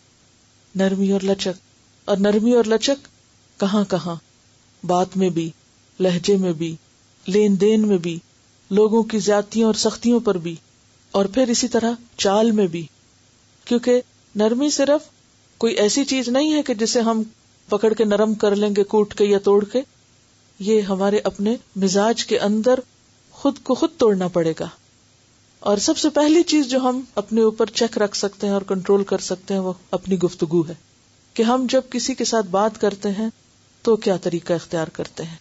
نرمی اور لچک. اور نرمی اور لچک کہاں کہاں؟ بات میں بھی، لہجے میں بھی، لین دین میں بھی، لوگوں کی زیادتیوں اور سختیوں پر بھی، اور پھر اسی طرح چال میں بھی. کیونکہ نرمی صرف کوئی ایسی چیز نہیں ہے کہ جسے ہم پکڑ کے نرم کر لیں گے، کوٹ کے یا توڑ کے. یہ ہمارے اپنے مزاج کے اندر خود کو خود توڑنا پڑے گا. اور سب سے پہلی چیز جو ہم اپنے اوپر چیک رکھ سکتے ہیں اور کنٹرول کر سکتے ہیں وہ اپنی گفتگو ہے، کہ ہم جب کسی کے ساتھ بات کرتے ہیں تو کیا طریقہ اختیار کرتے ہیں.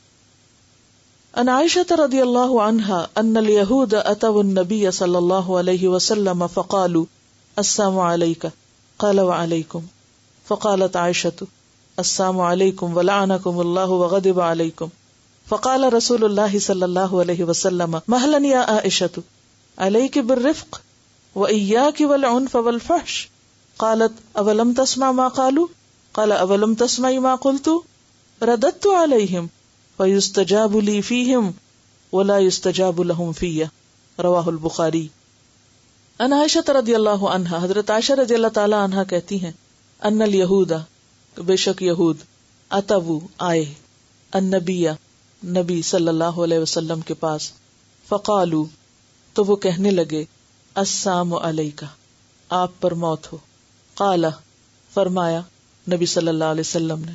عن عائشة رضی اللہ عنہا ان اليہود اتوا النبی صلی اللہ علیہ وسلم فقالوا السلام علیک قال وعلیکم فقالت عائشة السلام علیکم ولعنکم اللہ وغضب علیکم فقال رسول اللہ صلی اللہ علیہ وسلم مہلا یا عائشة علیک بالرفق وإیاک والعنف والفحش قالت اولم تسمع ما قالوا قال اولم تسمع ما قلت رددت علیہم فیستجاب لی فیہم ولا یستجاب لہم فیہ. رواہ البخاری. ان عائشہ رضی اللہ عنہا، حضرت عائشہ رضی اللہ تعالی عنہا کہتی ہیں، ان الیہود، بے شک یہود، اتوا، آئے، النبی، نبی صلی اللہ علیہ وسلم کے پاس، فقالوا، تو وہ کہنے لگے، السلام علیکہ، آپ پر موت ہو. قال، فرمایا نبی صلی اللہ علیہ وسلم نے،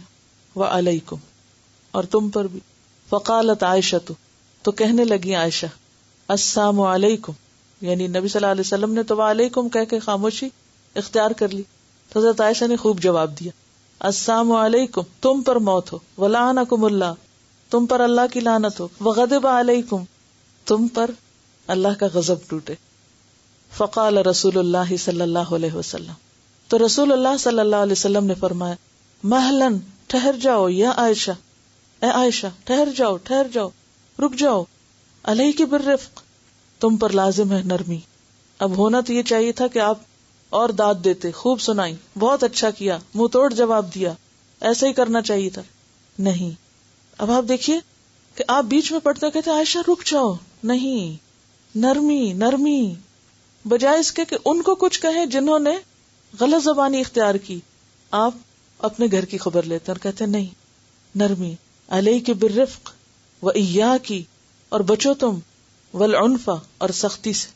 وعلیکم، اور تم پر بھی. فقالت عائشہ، تو کہنے لگی عائشہ، السلام علیکم، یعنی نبی صلی اللہ علیہ وسلم نے تو وعلیکم کہہ کے خاموشی اختیار کر لی. تو حضرت عائشہ نے خوب جواب دیا، السلام علیکم، تم پر موت ہو، ولعنکم اللہ، تم پر اللہ کی لعنت ہو، وغضب علیکم، تم پر اللہ کا غضب ٹوٹے. فقال رسول اللہ صلی اللہ علیہ وسلم، تو رسول اللہ صلی اللہ علیہ وسلم نے فرمایا، مہلن، ٹھہر جاؤ، یا عائشہ، اے عائشہ، ٹھہر جاؤ، ٹھہر جاؤ، رک جاؤ، علیک بالرفق، تم پر لازم ہے نرمی. اب ہونا تو یہ چاہیے تھا کہ آپ اور داد دیتے، خوب سنائی، بہت اچھا کیا، منہ توڑ جواب دیا، ایسا ہی کرنا چاہیے تھا. نہیں، اب آپ دیکھیے کہ آپ بیچ میں پڑھتے کہتے عائشہ رک جاؤ. نہیں، نرمی، نرمی، بجائے اس کے کہ ان کو کچھ کہیں جنہوں نے غلط زبانی اختیار کی، آپ اپنے گھر کی خبر لیتے اور کہتے نہیں، نرمی، علیک بالرفق وإیاکی، اور بچو تم، والعنف، اور سختی سے،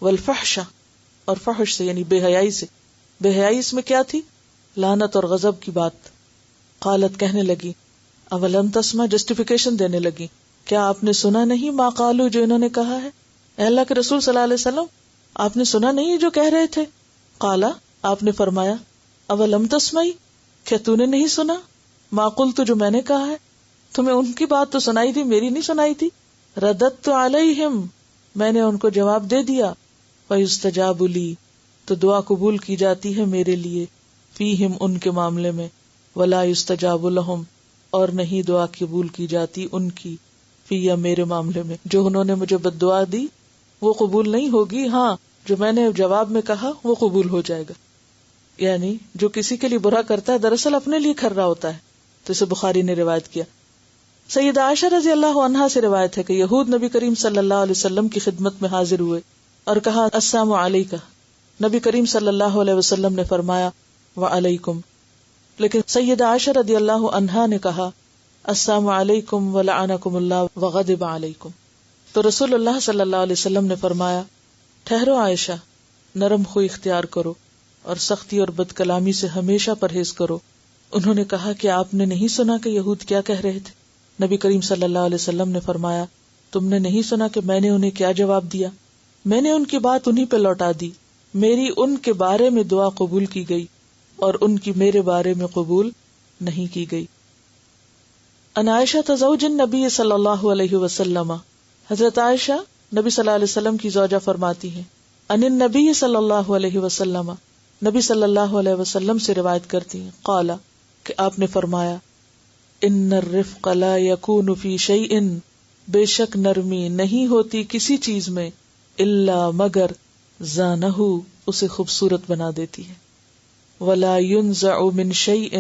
والفحش، اور فحش سے یعنی بے حیائی سے. بے حیائی اس میں کیا تھی؟ لعنت اور غضب کی بات. قالت، کہنے لگی، اولم تسمع، جسٹیفیکیشن دینے لگی، کیا آپ نے سنا نہیں ما قالو، جو انہوں نے کہا ہے؟ اے اللہ کے رسول صلی اللہ علیہ وسلم، آپ نے سنا نہیں جو کہہ رہے تھے؟ قالا، آپ نے فرمایا، اولم تسمعی، کیا تو نے نہیں سنا؟ ما قلت، جو میں نے کہا ہے. تمہیں ان کی بات تو سنائی تھی، میری نہیں سنائی تھی. رددت علیہم، میں نے ان کو جواب دے دیا. فیستجاب لی، تو دعا قبول کی جاتی ہے میرے لیے، فیہم، ان کے معاملے میں، ولا یستجاب لہم، اور نہیں دعا قبول کی جاتی ان کی، فیہ، میرے معاملے میں. جو انہوں نے مجھے بد دعا دی وہ قبول نہیں ہوگی، ہاں جو میں نے جواب میں کہا وہ قبول ہو جائے گا. یعنی جو کسی کے لیے برا کرتا ہے دراصل اپنے لیے کر رہا ہوتا ہے. تو اسے بخاری نے روایت کیا. سیدہ عائشہ رضی اللہ عنہا سے روایت ہے کہ یہود نبی کریم صلی اللہ علیہ وسلم کی خدمت میں حاضر ہوئے اور کہا، السلام علیکہ. نبی کریم صلی اللہ علیہ وسلم نے فرمایا، وعلیکم. لیکن سیدہ عائشہ رضی اللہ عنہا نے کہا، السلام علیکم ولعنکم اللہ وغضب علیکم. تو رسول اللہ صلی اللہ علیہ وسلم نے فرمایا، ٹھہرو عائشہ، نرم خوئی اختیار کرو اور سختی اور بد کلامی سے ہمیشہ پرہیز کرو. انہوں نے کہا کہ آپ نے نہیں سنا کہ یہود کیا کہہ رہے تھے؟ نبی کریم صلی اللہ علیہ وسلم نے فرمایا، تم نے نہیں سنا کہ میں نے انہیں کیا جواب دیا؟ میں نے ان کی بات انہی پہ لوٹا دی، میری ان کے بارے میں دعا قبول کی گئی، اور ان کی میرے بارے میں قبول نہیں کی گئی. ان عائشہ زوج النبی صلی اللہ علیہ وسلم، حضرت عائشہ نبی صلی اللہ علیہ وسلم کی زوجہ فرماتی ہیں، ان النبی صلی اللہ علیہ وسلم، نبی صلی اللہ علیہ وسلم سے روایت کرتی ہیں، قال، کہ آپ نے فرمایا، ان الرفق لا یکون فی شیء، بے شک نرمی نہیں ہوتی کسی چیز میں، الا مگر زانہ، اسے خوبصورت بنا دیتی ہے، ولا ينزع من شیء،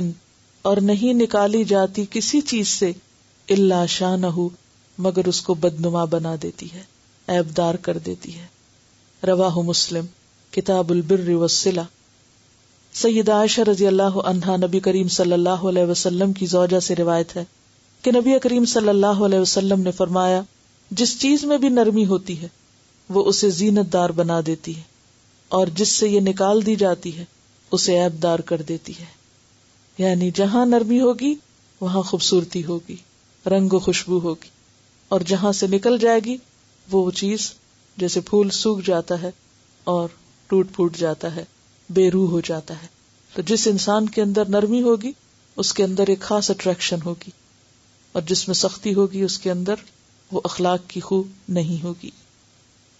اور نہیں نکالی جاتی کسی چیز سے، الا شانہ، مگر اس کو بدنما بنا دیتی ہے، عیبدار کر دیتی ہے. رواہ مسلم کتاب البر والصلہ. سیدہ عائشہ رضی اللہ عنہا نبی کریم صلی اللہ علیہ وسلم کی زوجہ سے روایت ہے کہ نبی کریم صلی اللہ علیہ وسلم نے فرمایا، جس چیز میں بھی نرمی ہوتی ہے وہ اسے زینت دار بنا دیتی ہے، اور جس سے یہ نکال دی جاتی ہے اسے عیب دار کر دیتی ہے. یعنی جہاں نرمی ہوگی وہاں خوبصورتی ہوگی، رنگ و خوشبو ہوگی، اور جہاں سے نکل جائے گی وہ چیز جیسے پھول سوکھ جاتا ہے اور ٹوٹ پھوٹ جاتا ہے، بے روح ہو جاتا ہے. تو جس انسان کے اندر نرمی ہوگی اس کے اندر ایک خاص اٹریکشن ہوگی، اور جس میں سختی ہوگی اس کے اندر وہ اخلاق کی خو نہیں ہوگی.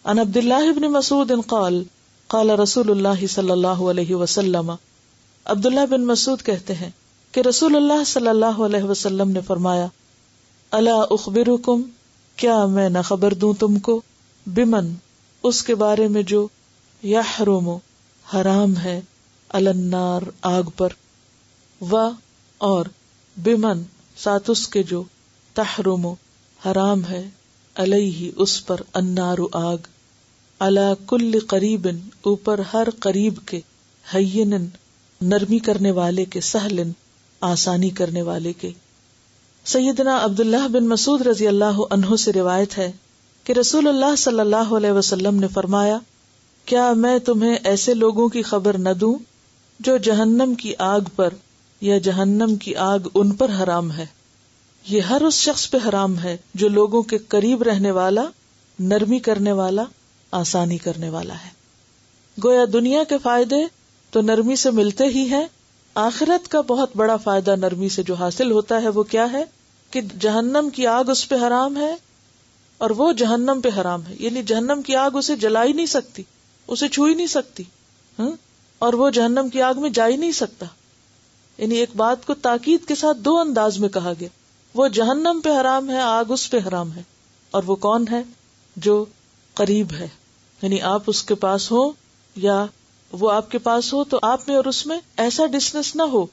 عن عبداللہ بن مسعود قال قال رسول اللہ صلی اللہ علیہ وسلم، عبداللہ بن مسعود کہتے ہیں کہ رسول اللہ صلی اللہ علیہ وسلم نے فرمایا، الا اخبرکم، کیا میں نہ خبر دوں تم کو، بمن، اس کے بارے میں جو یحرم، حرام ہے، علی النار، آگ پر، و، اور، بمن، ساتھ اس کے جو تحرم، حرام ہے، علیہ، اس پر، النار، آگ، علی کل قریب، اوپر ہر قریب کے، ہین، نرمی کرنے والے کے، سہل، آسانی کرنے والے کے. سیدنا عبداللہ بن مسعود رضی اللہ عنہ سے روایت ہے کہ رسول اللہ صلی اللہ علیہ وسلم نے فرمایا، کیا میں تمہیں ایسے لوگوں کی خبر نہ دوں جو جہنم کی آگ پر یا جہنم کی آگ ان پر حرام ہے. یہ ہر اس شخص پہ حرام ہے جو لوگوں کے قریب رہنے والا، نرمی کرنے والا، آسانی کرنے والا ہے. گویا دنیا کے فائدے تو نرمی سے ملتے ہی ہیں، آخرت کا بہت بڑا فائدہ نرمی سے جو حاصل ہوتا ہے وہ کیا ہے کہ جہنم کی آگ اس پہ حرام ہے اور وہ جہنم پہ حرام ہے. یعنی جہنم کی آگ اسے جلا ہی نہیں سکتی، اسے چھو ہی نہیں سکتی، اور وہ جہنم کی آگ میں جا ہی نہیں سکتا. یعنی ایک بات کو تاکید کے ساتھ دو انداز میں کہا گیا، وہ جہنم پہ حرام ہے، آگ اس پہ حرام ہے. اور وہ کون ہے؟ جو قریب ہے. یعنی آپ اس کے پاس ہو یا وہ آپ کے پاس ہو تو آپ میں اور اس میں ایسا ڈسٹینس نہ ہو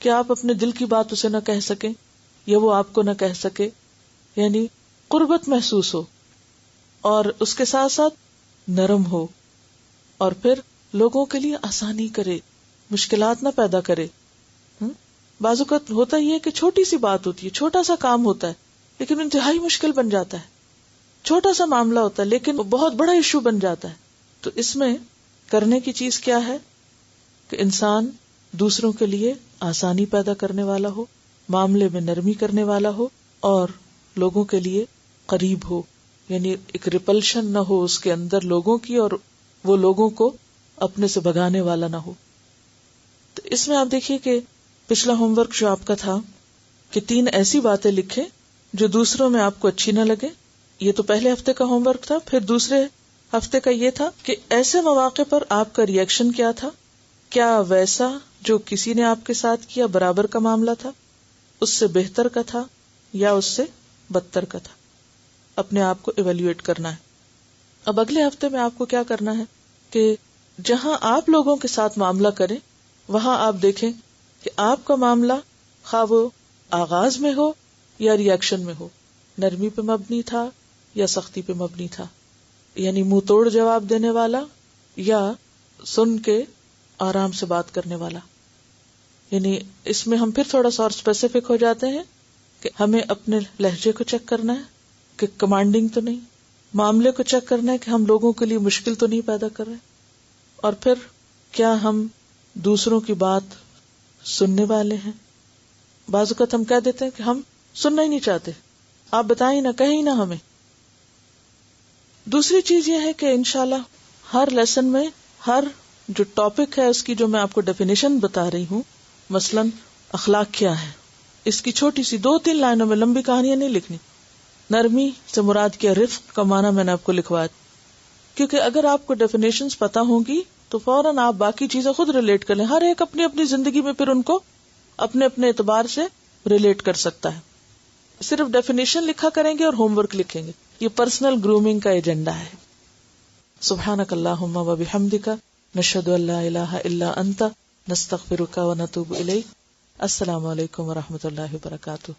کہ آپ اپنے دل کی بات اسے نہ کہہ سکیں یا وہ آپ کو نہ کہہ سکے. یعنی قربت محسوس ہو اور اس کے ساتھ ساتھ نرم ہو، اور پھر لوگوں کے لیے آسانی کرے، مشکلات نہ پیدا کرے. بعض اوقات ہوتا ہی ہے کہ چھوٹی سی بات ہوتی ہے، چھوٹا سا کام ہوتا ہے لیکن انتہائی مشکل بن جاتا ہے. چھوٹا سا معاملہ ہوتا ہے لیکن بہت بڑا ایشو بن جاتا ہے. تو اس میں کرنے کی چیز کیا ہے کہ انسان دوسروں کے لیے آسانی پیدا کرنے والا ہو، معاملے میں نرمی کرنے والا ہو، اور لوگوں کے لیے قریب ہو. یعنی ایک ریپلشن نہ ہو اس کے اندر لوگوں کی، اور وہ لوگوں کو اپنے سے بھگانے والا نہ ہو. تو اس میں آپ دیکھیے کہ پچھلا ہوم ورک جو آپ کا تھا کہ 3 ایسی باتیں لکھیں جو دوسروں میں آپ کو اچھی نہ لگے. یہ تو پہلے ہفتے کا ہوم ورک تھا. پھر دوسرے ہفتے کا یہ تھا کہ ایسے مواقع پر آپ کا ری ایکشن کیا تھا، کیا ویسا جو کسی نے آپ کے ساتھ کیا برابر کا معاملہ تھا، اس سے بہتر کا تھا یا اس سے بدتر کا تھا. اپنے آپ کو ایویلویٹ کرنا ہے. اب اگلے ہفتے میں آپ کو کیا کرنا ہے کہ جہاں آپ لوگوں کے ساتھ معاملہ کریں وہاں آپ دیکھیں کہ آپ کا معاملہ خواہ وہ آغاز میں ہو یا ری ایکشن میں ہو، نرمی پہ مبنی تھا یا سختی پہ مبنی تھا. یعنی منہ توڑ جواب دینے والا یا سن کے آرام سے بات کرنے والا. یعنی اس میں ہم پھر تھوڑا سا اور اسپیسیفک ہو جاتے ہیں کہ ہمیں اپنے لہجے کو چیک کرنا ہے کہ کمانڈنگ تو نہیں، معاملے کو چیک کرنا ہے کہ ہم لوگوں کے لیے مشکل تو نہیں پیدا کر رہے، اور پھر کیا ہم دوسروں کی بات سننے والے ہیں. بعض اوقات ہم کہہ دیتے ہیں کہ ہم سننا ہی نہیں چاہتے، آپ بتائیں نہ، کہیں نہ ہمیں. دوسری چیز یہ ہے کہ انشاءاللہ ہر لیسن میں ہر جو ٹاپک ہے اس کی جو میں آپ کو ڈیفینیشن بتا رہی ہوں، مثلاً اخلاق کیا ہے، اس کی چھوٹی سی 2-3 لائنوں میں، لمبی کہانیاں نہیں لکھنی. نرمی سے مراد کیا، رفق کا معنی میں نے آپ کو لکھوایا، کیونکہ اگر آپ کو ڈیفینیشنز پتا ہوں گی تو فوراً آپ باقی چیزیں خود ریلیٹ کر لیں. ہر ایک اپنی اپنی زندگی میں پھر ان کو اپنے اپنے اعتبار سے ریلیٹ کر سکتا ہے. صرف ڈیفینیشن لکھا کریں گے اور ہوم ورک لکھیں گے، یہ پرسنل گرومنگ کا ایجنڈا ہے. سبحانک اللہم و بحمدک، نشہد ان لا الہ الا انت، نستغفرک و نتوب الیک. السلام علیکم و رحمۃ اللہ وبرکاتہ.